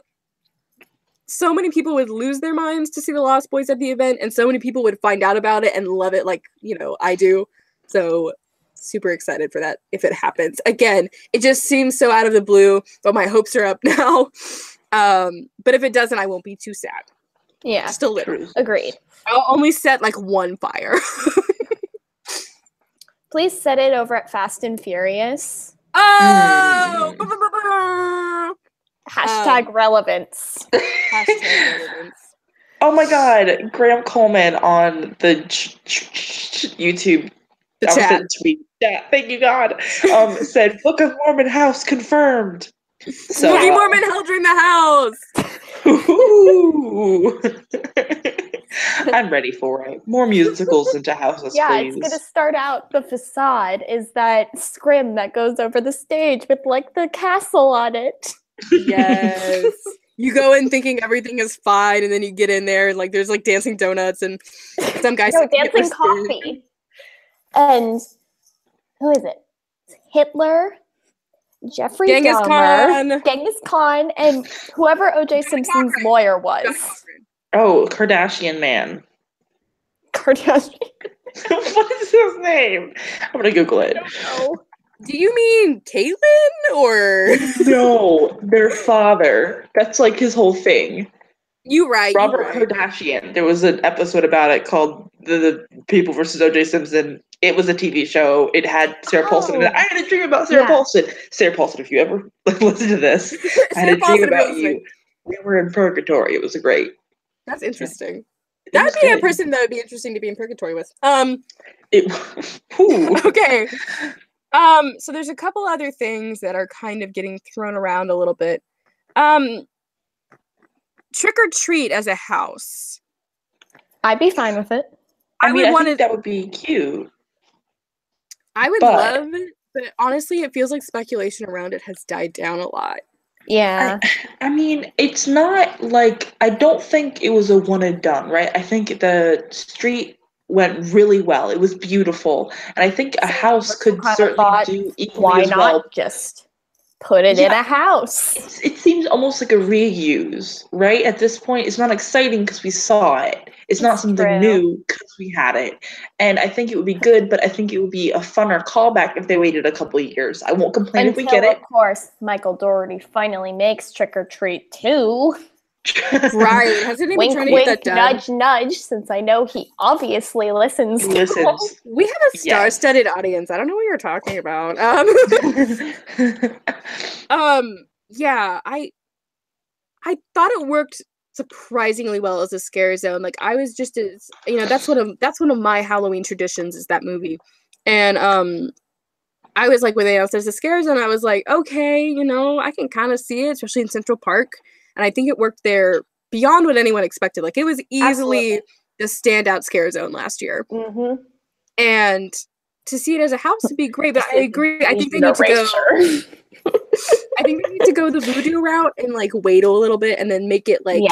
so many people would lose their minds to see the Lost Boys at the event, and so many people would find out about it and love it like, you know, I do. So super excited for that if it happens. Again, it just seems so out of the blue, but my hopes are up now. But if it doesn't, I won't be too sad. Yeah. Just a little. Agreed. I'll only set like one fire. Please set it over at Fast and Furious. Oh! Hashtag relevance. Hashtag relevance. Oh my god, Graham Coleman on the YouTube tweet. Yeah, thank you God. Said Book of Mormon house confirmed. So Movie Mormon held in the house. Ooh. I'm ready for it. More musicals into houses, please. It's gonna start out, the facade is that scrim that goes over the stage with like the castle on it. Yes. You go in thinking everything is fine, and then you get in there and like there's like dancing donuts and some guys dancing coffee. And who is it? Hitler, Jeffrey Dahmer, Genghis Khan, and whoever O.J. Simpson's lawyer was. Oh, Kardashian man. Kardashian. What is his name? I'm gonna Google it. I don't know. Do you mean Caitlyn or no? Their father. That's like his whole thing. Robert Kardashian. There was an episode about it called the People versus O.J. Simpson. It was a TV show. It had Sarah Paulson in it. I had a dream about Sarah Paulson. Sarah Paulson, if you ever listen to this, I had a dream about you. We were in purgatory. It was great. That's interesting. That'd be a person that would be interesting to be in purgatory with. Okay. So there's a couple other things that are kind of getting thrown around a little bit. Trick or treat as a house. I'd be fine with it. I think that would be cute. I would love it, but honestly, it feels like speculation around it has died down a lot. Yeah. I mean, it's not like, I don't think it was a one and done, right? I think the street went really well. It was beautiful. And I think a house could certainly do equally as well. Why not just put it in a house? It seems almost like a reuse, right? At this point, it's not exciting because we saw it. It's not something new because we had it. And I think it would be good, but I think it would be a funner callback if they waited a couple of years. I won't complain if we get it. Of course, Michael Dougherty finally makes Trick or Treat 2. Right. Hasn't even trying to get that done. Nudge, nudge, since I know he obviously listens. We have a star-studded audience. I don't know what you're talking about. Yeah, I thought it worked surprisingly well as a scare zone. Like, I was just as, that's one of my Halloween traditions is that movie. And I was like, when they announced there's a scare zone, I was like, okay, I can kind of see it, especially in Central Park. And I think it worked there beyond what anyone expected. Like, it was easily the standout scare zone last year. Mm-hmm. And to see it as a house would be great, but I agree. I think they need to go. I think they need to go the voodoo route and like wait a little bit and then make it like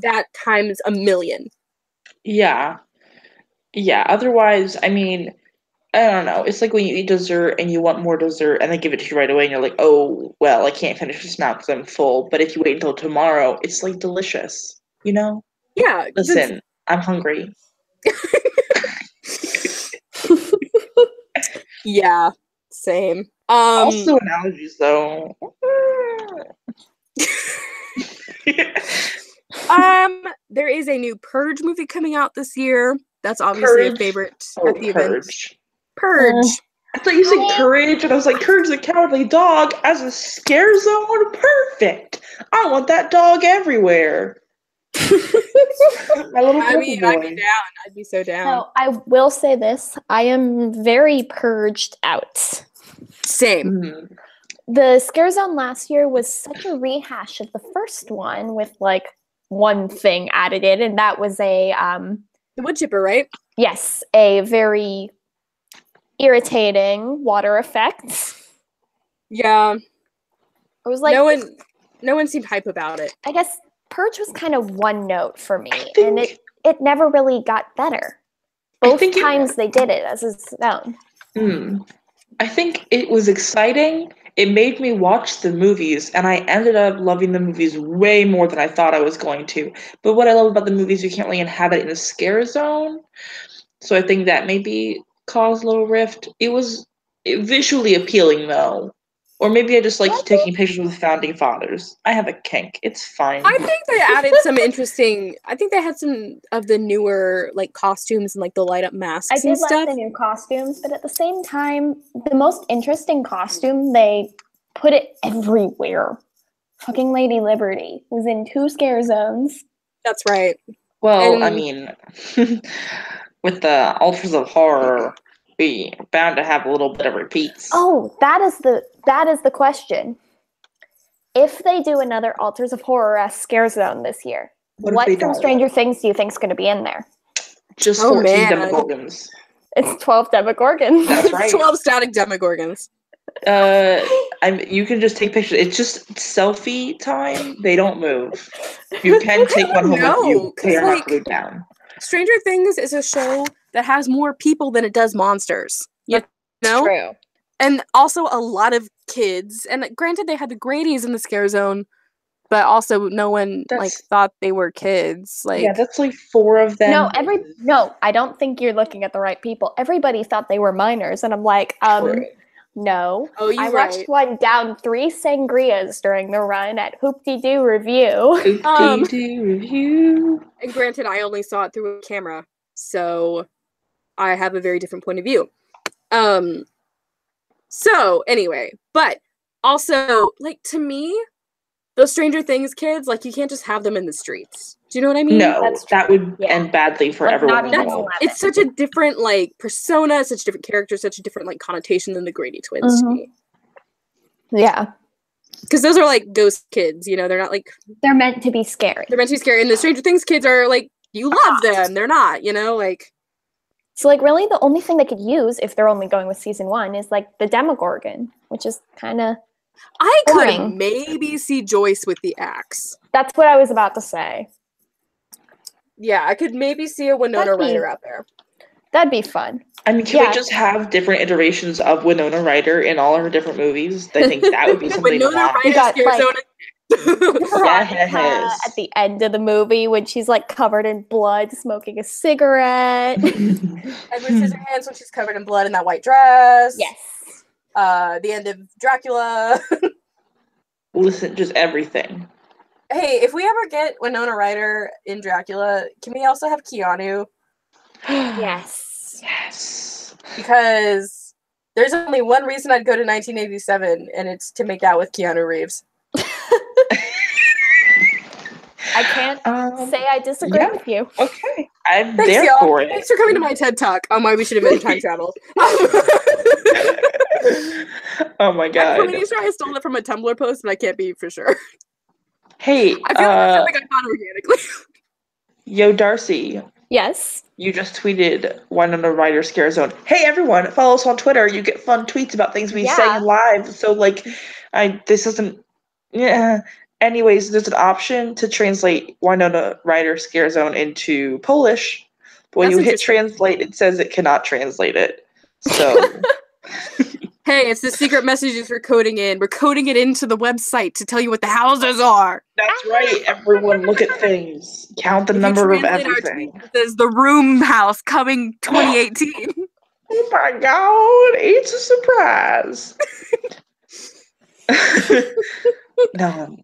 that times a million. Yeah. Yeah. Otherwise, I mean, I don't know. It's like when you eat dessert and you want more dessert and they give it to you right away and you're like, oh, well, I can't finish this now because I'm full. But if you wait until tomorrow, it's like delicious, Yeah. Listen, I'm hungry. Yeah, same. Also allergies, though. There is a new Purge movie coming out this year. That's obviously a favorite at the event. Purge. I thought you said Courage, and I was like, Courage the Cowardly Dog as a scare zone? Perfect. I want that dog everywhere. I'd be down. I'd be so down. No, I will say this. I am very purged out. Same. Mm-hmm. The scare zone last year was such a rehash of the first one with like one thing added in, and that was the wood chipper, right? Yes, a very irritating water effect. Yeah. It was like No one seemed hype about it. I guess Purge was kind of one note for me, and it never really got better. Both times they did it as a zone. I think it was exciting. It made me watch the movies, and I ended up loving the movies way more than I thought I was going to. But what I love about the movies, you can't really inhabit in a scare zone. So I think that maybe caused a little rift. It was visually appealing, though. Or maybe I just like taking pictures with founding fathers. I have a kink. It's fine. I think they added some interesting. I think they had some of the newer like costumes and like the light up masks. I did like the new costumes, but at the same time, the most interesting costume they put it everywhere. Fucking Lady Liberty was in 2 scare zones. That's right. Well, I mean, with the Altars of Horror, we bound to have a little bit of repeats. Oh, that is the question. If they do another Altars of Horror scare zone this year, what from Stranger Things do you think is going to be in there? Just 14 Demogorgons. It's 12 Demogorgons. That's right. 12 static Demogorgons. You can just take pictures. It's just selfie time. They don't move. You can take one home with you. They are not glued down. Stranger Things is a show that has more people than it does monsters. You know? True. And also a lot of kids. And granted, they had the Grady's in the scare zone, but also no one thought they were kids. Like, yeah, that's like 4 of them. No, I don't think you're looking at the right people. Everybody thought they were minors, and I'm like, no. Oh, I watched one down 3 sangrias during the run at Hoop-de-Doo Review. Hoop-de-Doo Review. And granted, I only saw it through a camera, so I have a very different point of view. So anyway, but also, like, to me, those Stranger Things kids, like, you can't just have them in the streets. Do you know what I mean? No, that would end badly for everyone involved. It's such a different, like, persona, such a different character, such a different, like, connotation than the Grady twins to me. Yeah. Because those are, like, ghost kids, you know? They're not, like... They're meant to be scary. They're meant to be scary. And the Stranger Things kids are, like, you love them. They're not, you know? Like... So, like, really the only thing they could use, if they're only going with season 1, is, like, the Demogorgon, which is kind of I could maybe see Joyce with the axe. That's what I was about to say. Yeah, I could maybe see a Winona Ryder out there. That'd be fun. I mean, can we just have different iterations of Winona Ryder in all her different movies? I think that would be something to watch. We got, Veronica at the end of the movie when she's like covered in blood, smoking a cigarette. Edward Scissorhands when she's covered in blood in that white dress. Yes. The end of Dracula. Listen, just everything. Hey, if we ever get Winona Ryder in Dracula, can we also have Keanu? Yes. Yes. Because there's only one reason I'd go to 1987, and it's to make out with Keanu Reeves. I can't say I disagree with you. Okay. I'm there for it. Thanks for coming to my TED Talk on why we should invent time travel. Oh my god. I'm pretty sure I stole it from a Tumblr post, but I can't be for sure. Hey, I feel like it's something I thought organically. Yo, Darcy. Yes? You just tweeted Winona Ryder Scare Zone. Hey, everyone, follow us on Twitter. You get fun tweets about things we say live. So, like, this isn't... Yeah. Anyways, there's an option to translate Winona Ryder Scare Zone into Polish. But when you hit translate, it says it cannot translate it. So... Hey, it's the secret messages we're coding in. We're coding it into the website to tell you what the houses are. That's right. Everyone look at things. Count the number of everything. It says the Room House coming 2018. Oh my god, it's a surprise. No.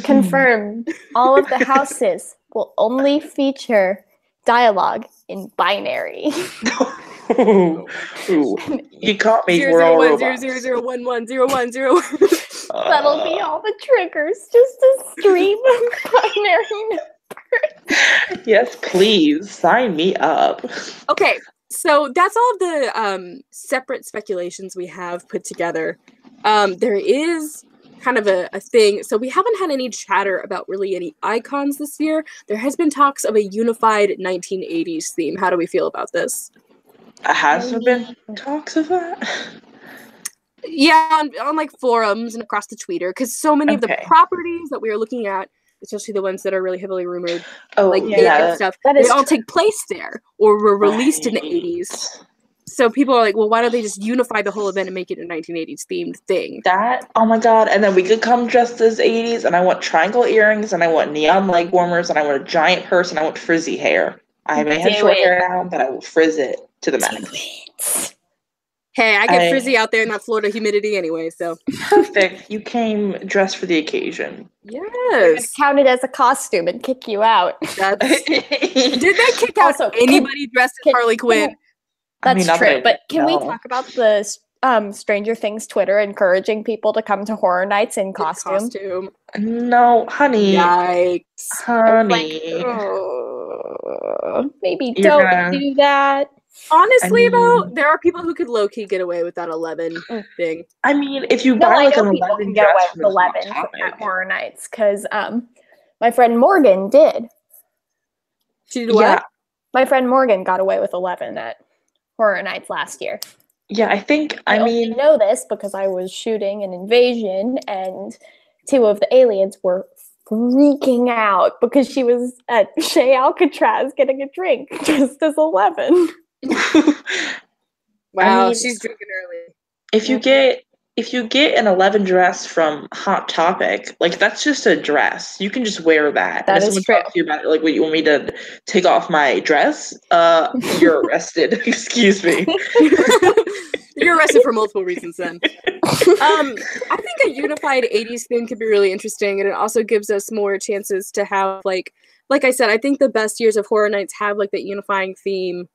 Confirmed. All of the houses will only feature dialogue in binary. Ooh. You caught me. 00100110101. That'll be all the triggers. Just a stream of binary numbers. Yes, please sign me up. Okay, so that's all of the separate speculations we have put together. There is kind of a thing. So we haven't had any chatter about really any icons this year. There has been talks of a unified 1980s theme. How do we feel about this? Has there been talks of that? Yeah, on like forums and across the Twitter, because so many of the properties that we are looking at, especially the ones that are really heavily rumored, stuff, they all take place there or were released in the 80s. So people are like, well, why don't they just unify the whole event and make it a 1980s themed thing? Oh my god, and then we could come dressed as 80s, and I want triangle earrings, and I want neon leg warmers, and I want a giant purse, and I want frizzy hair. I may have short hair now, but I will frizz it to the max. Hey, I get frizzy out there in that Florida humidity anyway, so. Perfect. You came dressed for the occasion. Yes. Count it as a costume and kick you out. Did they kick out anybody dressed as Harley Quinn? That's true, but can we talk about the Stranger Things Twitter encouraging people to come to horror nights in costume? No, honey. Yikes. Honey. Maybe don't do that. Honestly, though, there are people who could low-key get away with that 11 thing. I mean, if you buy like an 11 get away with 11 at horror nights, because my friend Morgan did. She did what? Yeah. My friend Morgan got away with 11 at horror nights last year. Yeah, I think, I mean... know this because I was shooting an invasion and 2 of the aliens were freaking out because she was at Chez Alcatraz getting a drink just as 11. Wow, she's drinking early. If you get an 11 dress from Hot Topic, like that's just a dress. You can just wear that. That is true. Talks to you about it, like, what, you want me to take off my dress? You're arrested. Excuse me. You're arrested for multiple reasons then. I think a unified 80s theme could be really interesting, and it also gives us more chances to have like I said, I think the best years of horror nights have like that unifying theme.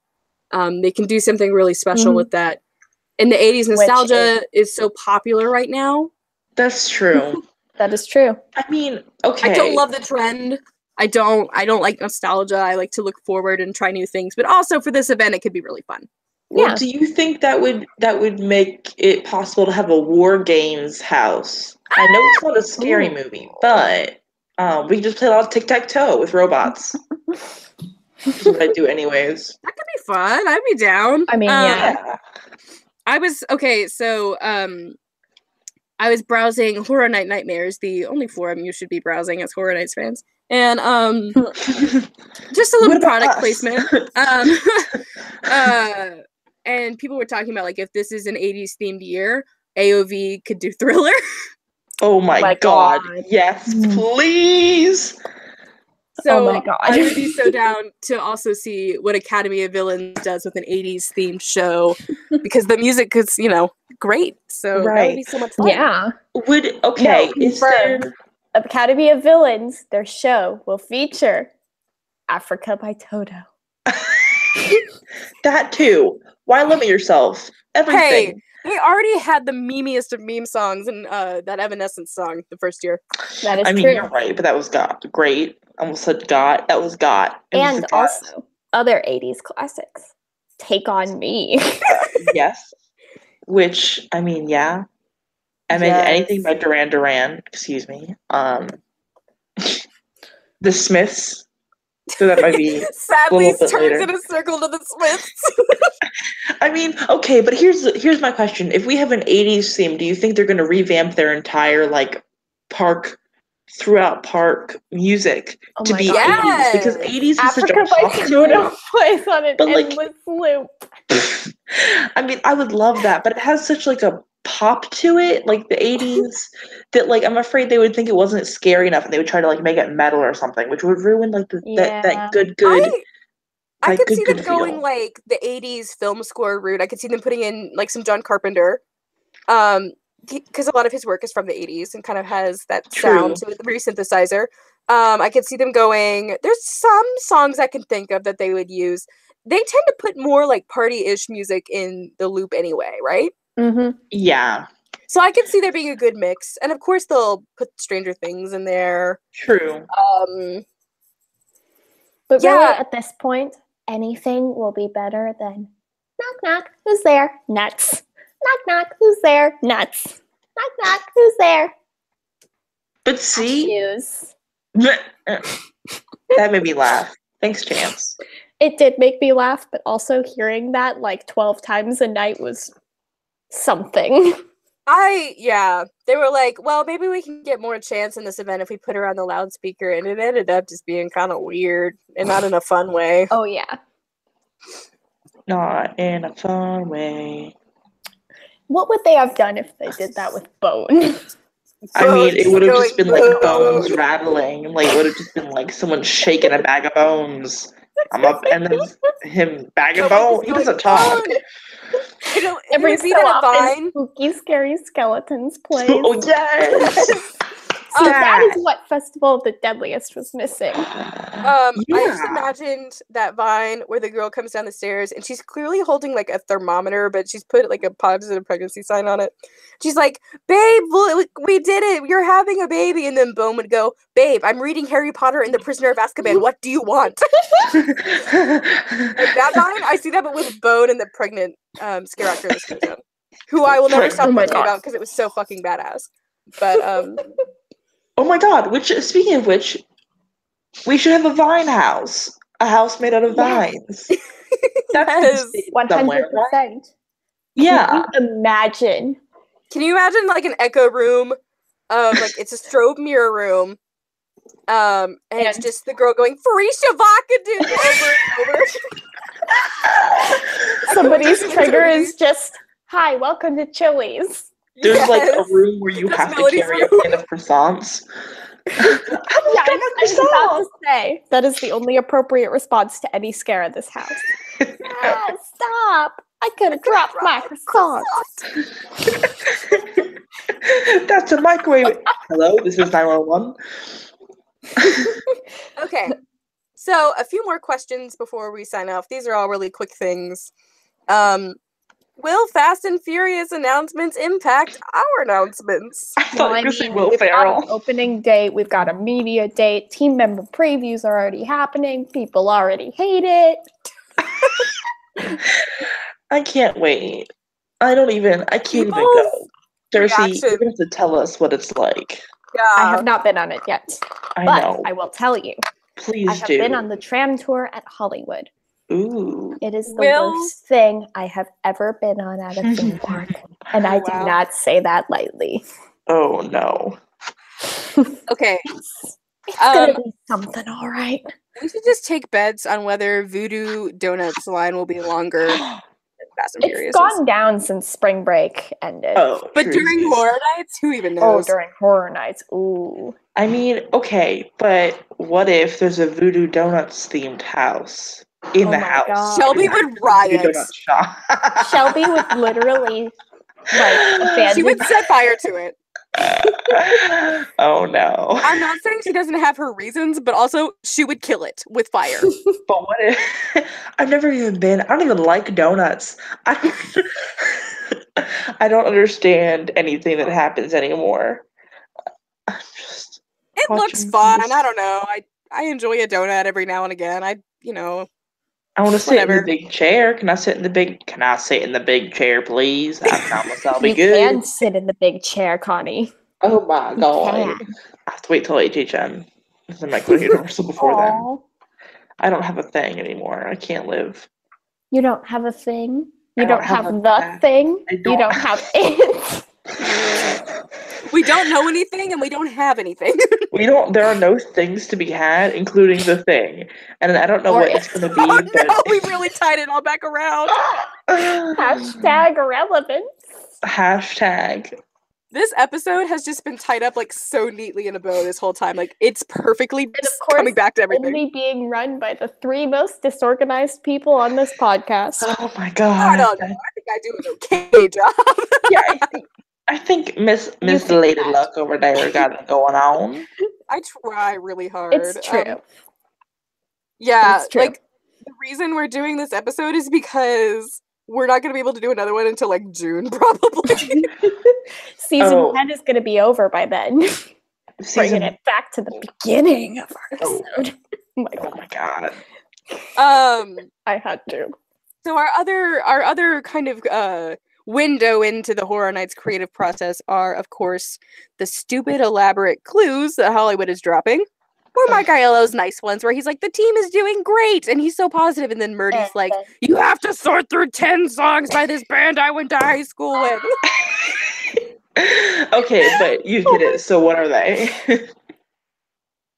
They can do something really special with that. And the 80s nostalgia is so popular right now. That's true. That is true. I mean, okay. I don't love the trend. I don't like nostalgia. I like to look forward and try new things. But also for this event, it could be really fun. Well, do you think that would make it possible to have a War Games house? I know it's not a scary movie, but we can just play a lot of tic-tac-toe with robots. Which is what I do anyways. That could be fun. I'd be down. I mean, yeah. I was I was browsing Horror Night Nightmares, the only forum you should be browsing as Horror Nights fans. And just a little product placement. And people were talking about like if this is an 80s themed year, AOV could do Thriller. Oh my god. Yes, please. So oh my god. I would be so down to also see what Academy of Villains does with an 80s themed show because the music is, great. So that would be so much fun. Yeah. Is there Academy of Villains, their show will feature Africa by Toto. That too. Why limit yourself? Everything. Hey, they already had the memeiest of meme songs in that Evanescence song the first year. That is true. You're right, but that was great. I almost said Got. That was Got. And also, other 80s classics. Take On Me. Yes. Which, yeah. Anything by Duran Duran, excuse me. The Smiths. So that might be sadly turns in a circle to the Smiths. Okay, but here's my question. If we have an 80s theme, do you think they're going to revamp their entire park music to be 80s? Because 80s is such a pop to it. Plays on an endless loop. I would love that, but it has such a pop to it, like the 80s, that I'm afraid they would think it wasn't scary enough and they would try to make it metal or something, which would ruin that good I could see them going the 80s film score route. I could see them putting in some John Carpenter, because a lot of his work is from the 80s and kind of has that sound to it, the re-synthesizer. I could see them going, there's some songs I can think of that they would use. They tend to put more party-ish music in the loop anyway, right? Mm-hmm. Yeah. So I can see there being a good mix. And of course they'll put Stranger Things in there. True. But really at this point, anything will be better than knock knock, who's there? Nuts. Knock knock, who's there? Nuts. Knock knock, who's there? But see, that made me laugh. Thanks, Chance. It did make me laugh, but also hearing that 12 times a night was something. They were like, well, maybe we can get more chance in this event if we put her on the loudspeaker, and it ended up just being kind of weird and not in a fun way. Oh, yeah. Not in a fun way. What would they have done if they did that with Bone? It would have just been bones rattling. It would have just been someone shaking a bag of bones. I'm up, and then him bag of bones. He doesn't talk. Every so often, spooky, scary skeletons plays. Oh yes. That is what Festival of the Deadliest was missing. I just imagined that Vine where the girl comes down the stairs and she's clearly holding a thermometer, but she's put a positive pregnancy sign on it. She's like, babe, we did it. You're having a baby. And then Bone would go, babe, I'm reading Harry Potter and the Prisoner of Azkaban. What do you want? That Vine, I see that, but with Bone and the pregnant scare actor this comes down, who I will never stop talking about because it was so fucking badass. But oh my god, speaking of which, we should have a vine house. A house made out of vines. That's 100%. Right? Yeah. Imagine. Can you imagine an echo room of it's a strobe mirror room. And it's just the girl going, Farisha Vakadu over and over. Somebody's trigger is just, hi, welcome to Chili's. There's a room where you have to carry a pan of croissants. I was about to say, that is the only appropriate response to any scare in this house. Stop! I could have dropped my croissant. That's a microwave. Hello, this is 911. Okay. So, a few more questions before we sign off. These are all really quick things. Will Fast and Furious announcements impact our announcements? I thought you were saying Will We've Ferrell. got an opening date. We've got a media date. Team member previews are already happening. People already hate it. I can't wait. I can't even go. Darcy, you're going to tell us what it's like. Yeah. I have not been on it yet. I know. I will tell you. Please I have been on the tram tour at Hollywood. Ooh. It is the worst thing I have ever been on at a theme park. And I do not say that lightly. Oh, no. Okay. It's gonna be something, all right. We should just take bets on whether Voodoo Donuts line will be longer than Fast and Furious. It's gone down since spring break ended. Oh, but during Horror Nights, who even knows? Oh, during Horror Nights, ooh. I mean, okay, but what if there's a Voodoo Donuts themed house in the house? God. Shelby would riot. Shelby would literally abandon. She would set fire to it. Oh no. I'm not saying she doesn't have her reasons, but also she would kill it with fire. But what if I've never even been, I don't even like donuts. I don't understand anything that happens anymore. It looks fun. I don't know. I enjoy a donut every now and again. I want to sit in the big chair. Can I sit in the big chair, please? I promise I'll be good. You can sit in the big chair, Connie. Oh my god. I have to wait till HHN. I'm not going to Universal before then. I don't have a thing anymore. I can't live. You don't have a thing? You don't have the thing? You don't have it? We don't know anything and we don't have anything. There are no things to be had, including the thing. And I don't know what it's going to be. Oh no, we really tied it all back around. Hashtag irrelevance. Hashtag. This episode has just been tied up like so neatly in a bow this whole time. Like it's perfectly coming back to everything. Only being run by the three most disorganized people on this podcast. Oh my god! I don't know. I think I do an okay job. Yeah, I think Miss Lady Luck over there got it going on. I try really hard. It's true. Yeah, it's true. Like the reason we're doing this episode is because we're not going to be able to do another one until like June, probably. Season 10 is going to be over by then. Bringing it back to the beginning of our episode. Oh my god. I had to. So our other kind of window into the Horror Nights creative process are, of course, the stupid elaborate clues that Hollywood is dropping. Or Mike Aiello's nice ones where he's like, the team is doing great, and he's so positive, and then Murdy's like, you have to sort through 10 songs by this band I went to high school with. Okay, but you did it, so what are they?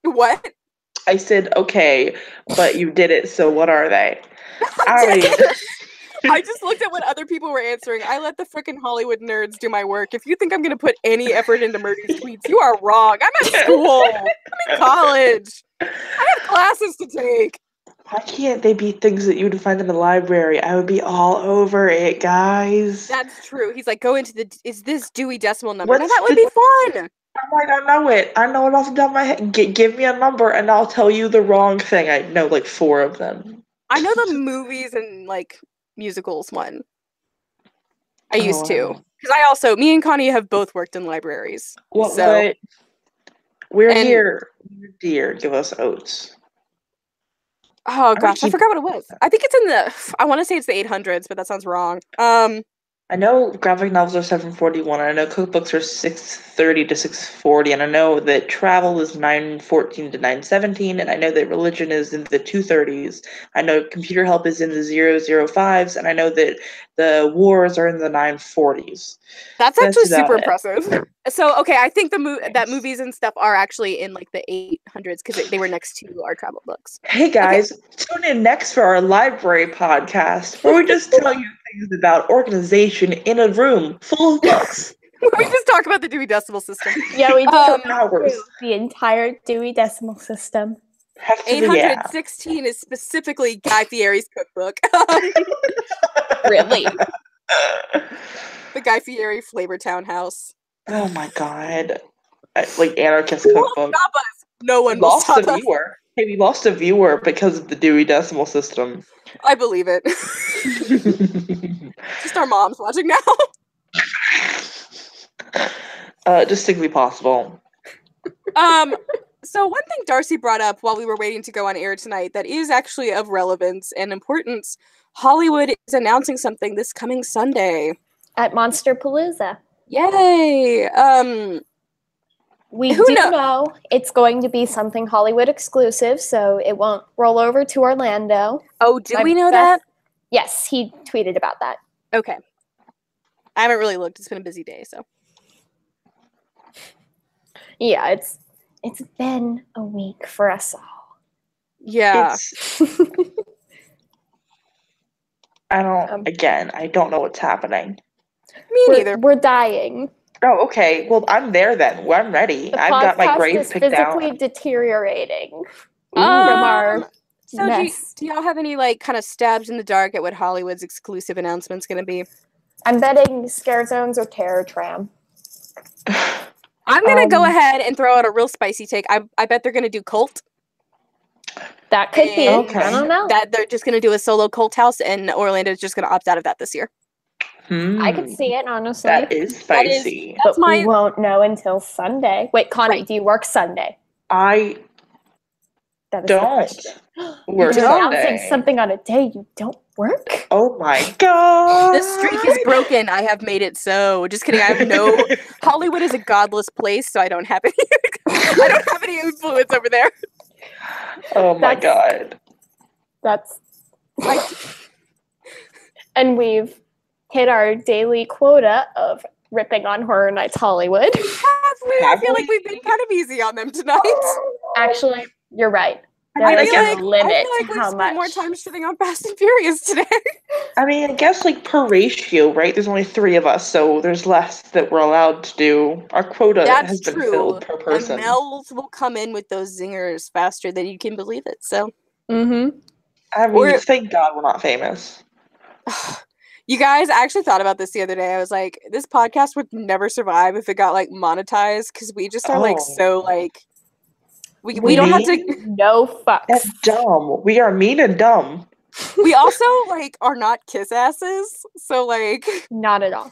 What? I said, okay, but you did it, so what are they? I just looked at what other people were answering. I let the frickin' Hollywood nerds do my work. If you think I'm going to put any effort into Murdy's tweets, you are wrong. I'm at school. I'm in college. I have classes to take. Why can't they be things that you would find in the library? I would be all over it, guys. That's true. He's like, go into is this Dewey Decimal number? Now that would be fun. I'm like, I know it. I know it off the top of my head. Give me a number and I'll tell you the wrong thing. I know like 4 of them. I know the movies and like musicals one. I used to. Because me and Connie have both worked in libraries. What? We're here. Dear, give us oats. Oh gosh, I forgot what it was. I think it's in I want to say it's the 800s, but that sounds wrong. I know graphic novels are 741, and I know cookbooks are 630 to 640, and I know that travel is 914 to 917, and I know that religion is in the 230s. I know computer help is in the 005s, and I know that the wars are in the 940s. That's actually super impressive. So, okay, I think that movies and stuff are actually in like the 800s because they were next to our travel books. Hey guys, tune in next for our library podcast where we just tell you things about organization in a room full of books. We just talk about the Dewey Decimal System. Yeah, we do the entire Dewey Decimal System. 816 is specifically Guy Fieri's cookbook. Really? The Guy Fieri Flavortown House. Oh my god. Like anarchist cookbook. Stop us. No one will stop us. Hey, we lost a viewer because of the Dewey Decimal System. I believe it. Just our moms watching now. Distinctly possible. So one thing Darcy brought up while we were waiting to go on air tonight that is actually of relevance and importance, Hollywood is announcing something this coming Sunday. At Monsterpalooza. Yay! We do know it's going to be something Hollywood exclusive, so it won't roll over to Orlando. Oh, do we know that? Yes, he tweeted about that. Okay. I haven't really looked. It's been a busy day, so. Yeah, it's been a week for us all. Yeah. I don't know what's happening. Me neither. We're dying. Oh, okay. Well, I'm there then. I'm ready. I've got my grave picked out. The podcast is physically deteriorating from our mess. Do y'all have any, like, kind of stabs in the dark at what Hollywood's exclusive announcement's going to be? I'm betting Scare Zones or Terror Tram. I'm going to go ahead and throw out a real spicy take. I bet they're going to do Cult. That could be. Okay. I don't know. That they're just going to do a solo Cult house, and Orlando's just going to opt out of that this year. I could see it, honestly. That is spicy. We won't know until Sunday. Wait, Connie, do you work Sunday? I don't work Sunday. Announcing something on a day you don't work? Oh my god. This streak is broken. I have made it so. Just kidding. I have no... Hollywood is a godless place, so I don't have any influence over there. Oh my god. That's... And we've hit our daily quota of ripping on Horror Nights Hollywood. I feel like we've been kind of easy on them tonight. Actually, you're right. I feel like we spent more time shitting on Fast and Furious today. I mean, I guess like per ratio, right? There's only 3 of us, so there's less that we're allowed to do. Our quota has been filled per person. And Mel's will come in with those zingers faster than you can believe it. So, I mean, thank God we're not famous. You guys, I actually thought about this the other day. I was like, this podcast would never survive if it got like monetized because we just are like so like we don't have to no fucks. That's dumb. We are mean and dumb. We also like are not kiss asses, so like not at all.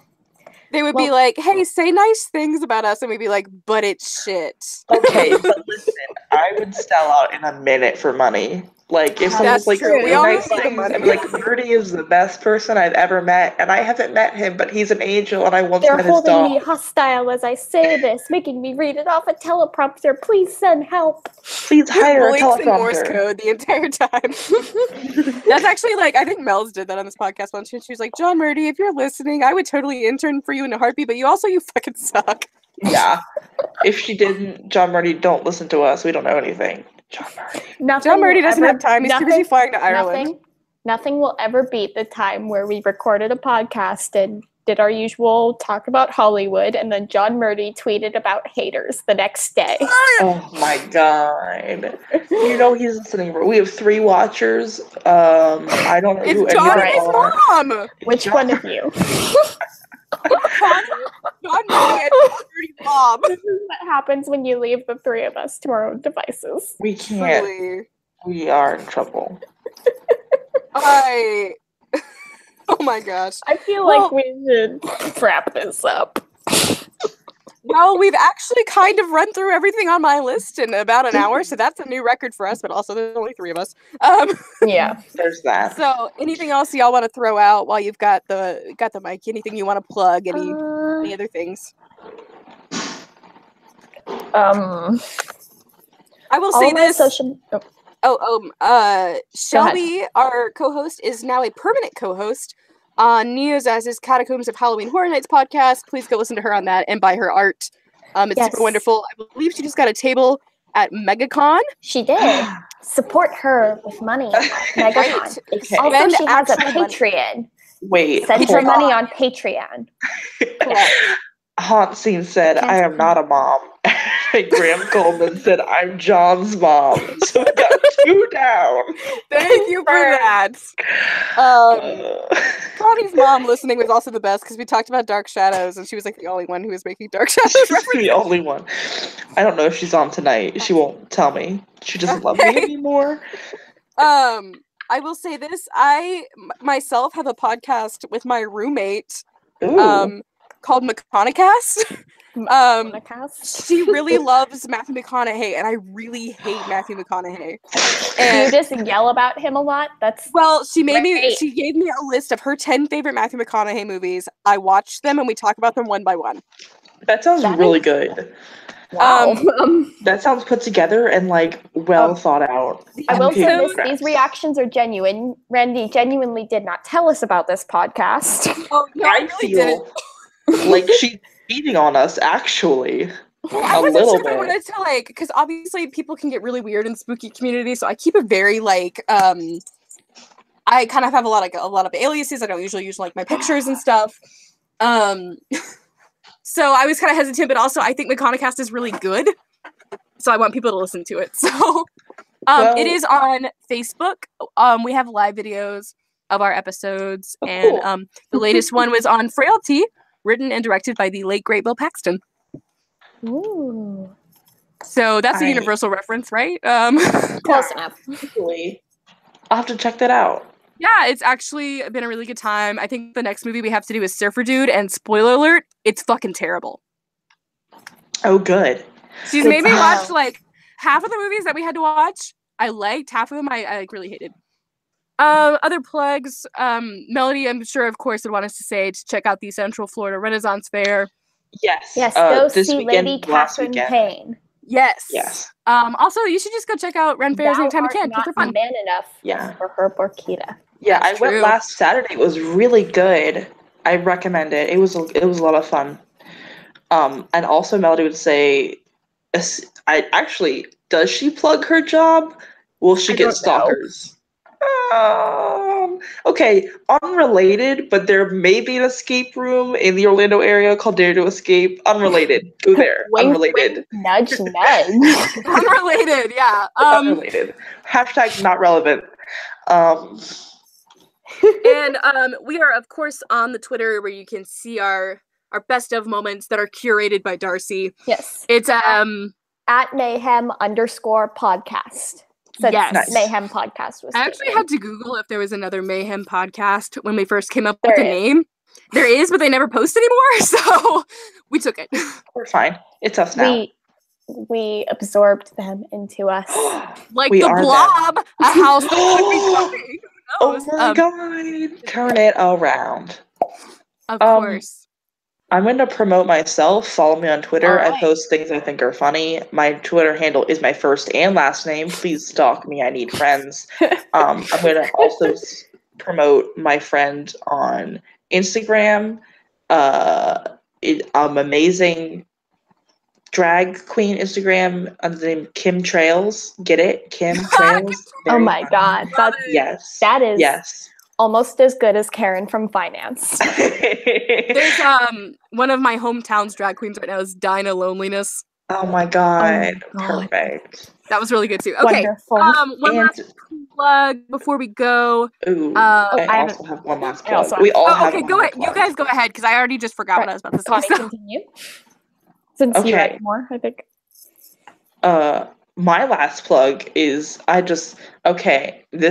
They would be like, "Hey, say nice things about us," and we'd be like, "But it's shit." Okay, but listen, I would sell out in a minute for money. Like, if someone's like, nice things, I'd be like, Rudy is the best person I've ever met, and I haven't met him, but he's an angel, and I once met his dog. They're holding me hostile as I say this, making me read it off a teleprompter. Please send help. Please hire a teleprompter. In Morse code the entire time. That's actually, like, I think Mel's did that on this podcast once. She was like, John Murdy, if you're listening, I would totally intern for you in a heartbeat, but you fucking suck. Yeah. If she didn't, John Murdy, don't listen to us. We don't know anything. John Murdy doesn't have time. He's too busy flying to Ireland. Nothing will ever beat the time where we recorded a podcast and did our usual talk about Hollywood, and then John Murdy tweeted about haters the next day. Oh my god! You know he's listening. We have 3 watchers. I don't know. It's John and his mom. Which one of you? John Murdy and Murdy's mom. This is what happens when you leave the 3 of us to our own devices. We can't. Truly. We are in trouble. Oh my gosh. I feel like we should wrap this up. No, we've actually kind of run through everything on my list in about an hour, so that's a new record for us, but also there's only 3 of us. Yeah, there's that. So anything else y'all want to throw out while you've got the mic? Anything you want to plug? Any other things? I will say this. Shelby, our co-host, is now a permanent co-host on Neozaz's Catacombs of Halloween Horror Nights podcast. Please go listen to her on that and buy her art. It's super wonderful. I believe she just got a table at MegaCon. She did. Support her with money at MegaCon. Right. Okay. Also, she has a Patreon. Money. Wait. Send her money on Patreon. Hansine said, I am not a mom. And Graham Coleman said, I'm John's mom. So we got 2 down. Thank you for that. Connie's mom listening was also the best because we talked about Dark Shadows and she was like the only one who was making Dark Shadows references. The only one. I don't know if she's on tonight. She won't tell me. She doesn't love me anymore. I will say this. I myself have a podcast with my roommate. Called McConaughey. She really loves Matthew McConaughey, and I really hate Matthew McConaughey. And you just yell about him a lot. She gave me a list of her 10 favorite Matthew McConaughey movies. I watched them, and we talk about them one by one. That sounds really good. Wow. That sounds put together and like well thought out. I will say these reactions are genuine. Randy genuinely did not tell us about this podcast. Oh, no, I really feel like she's cheating on us, actually. Well, I wasn't sure if I wanted to, like, because obviously people can get really weird in the spooky community, so I keep it very, like, I kind of have a lot of aliases. I don't usually use, like, my pictures and stuff. So I was kind of hesitant, but also I think McConaughey is really good, so I want people to listen to it. So it is on Facebook. We have live videos of our episodes, and the latest one was on Frailty, written and directed by the late great Bill Paxton. Ooh. So that's a universal reference, right? Close enough. I'll have to check that out. Yeah, it's actually been a really good time. I think the next movie we have to do is Surfer Dude, and spoiler alert, it's fucking terrible. Oh, good. She's made me watch, like, half of the movies that we had to watch. I liked. Half of them I like, really hated. Other plugs, Melody, I'm sure, of course, would want us to say to check out the Central Florida Renaissance Fair. Yes. Yes, go see Lady Catherine Payne. Yes. Also, you should just go check out Ren Fairs anytime you can. They're fun. Man enough for her Borquita. Yeah, I went last Saturday. It was really good. I recommend it. It was a lot of fun. And also Melody would say, does she plug her job? Will she get stalkers? Okay, unrelated, but there may be an escape room in the Orlando area called Dare to Escape. Unrelated. Go there. Unrelated. Nudge, nudge. Unrelated, yeah. Unrelated. Hashtag not relevant. And we are, of course, on the Twitter where you can see our best of moments that are curated by Darcy. Yes. It's at mayhem_podcast. So yes. Mayhem podcast was. I actually had to Google if there was another Mayhem podcast when we first came up with the name. There is, but they never post anymore, so we took it. We're fine. It's us now. We absorbed them into us. Like the Blob, a house that could be coming. Oh my god. Turn it around. Of course. I'm going to promote myself. Follow me on Twitter. Right. I post things I think are funny. My Twitter handle is my first and last name. Please stalk me. I need friends. I'm going to also promote my friend on Instagram. Amazing drag queen Instagram under the name Kim Trails. Get it? Kim Trails. Oh my god. That is almost as good as Karen from finance. There's one of my hometown's drag queens right now is Dinah Loneliness. Oh my god. Perfect. That was really good too. Okay. Wonderful. One last plug before we go. I also have one last plug. We all have okay, go ahead. You guys go ahead because I already just forgot what I was about to say. So. Continue. Since you write more, I think. My last plug is this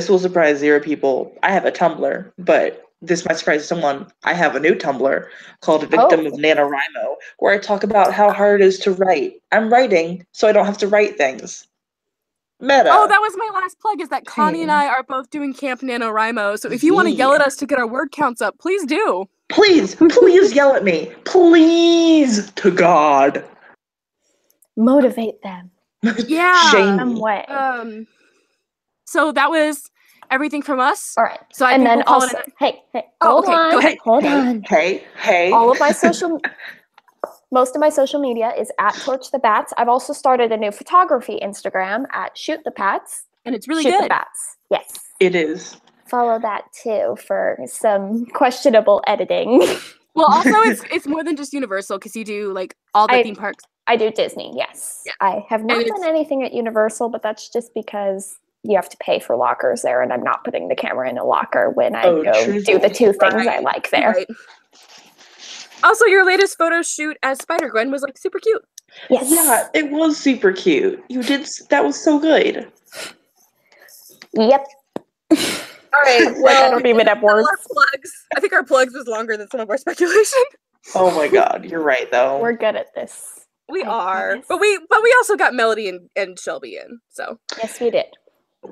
will surprise 0 people. I have a Tumblr, but this might surprise someone. I have a new Tumblr called Victim of NaNoWriMo, where I talk about how hard it is to write. I'm writing, so I don't have to write things. Meta. Oh, that was my last plug, is that Connie and I are both doing Camp NaNoWriMo, so if you want to yell at us to get our word counts up, please do. Please yell at me. Please, to God. Motivate them. Yeah. Some way. So that was everything from us. All right. So I then also, hold on. Go ahead. Hold on. Hey. All of my most of my social media is at Torch the Bats. I've also started a new photography Instagram at Shoot the Pats. And it's really Shoot good. The Bats. Yes. It is. Follow that too for some questionable editing. Well, also it's more than just Universal because you do like all the theme parks. I do Disney, yes. Yeah. I have not done anything at Universal, but that's just because you have to pay for lockers there, and I'm not putting the camera in a locker when I go do the 2 things I like there. Right. Also, your latest photo shoot as Spider-Gwen was like super cute. Yes. Yeah, it was super cute. That was so good. Yep. All right. Well, I don't even have words. I think our plugs was longer than some of our speculation. Oh my god, you're right though. We're good at this. We are. But we also got Melody and Shelby in. So yes, we did.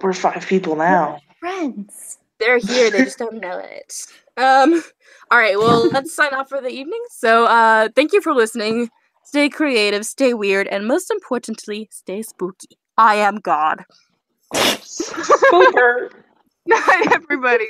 We're 5 people now. We're friends. They're here, they just don't know it. All right, well, let's sign off for the evening. So thank you for listening. stay creative, stay weird, and most importantly, stay spooky. I am God. Spooker. Night, everybody.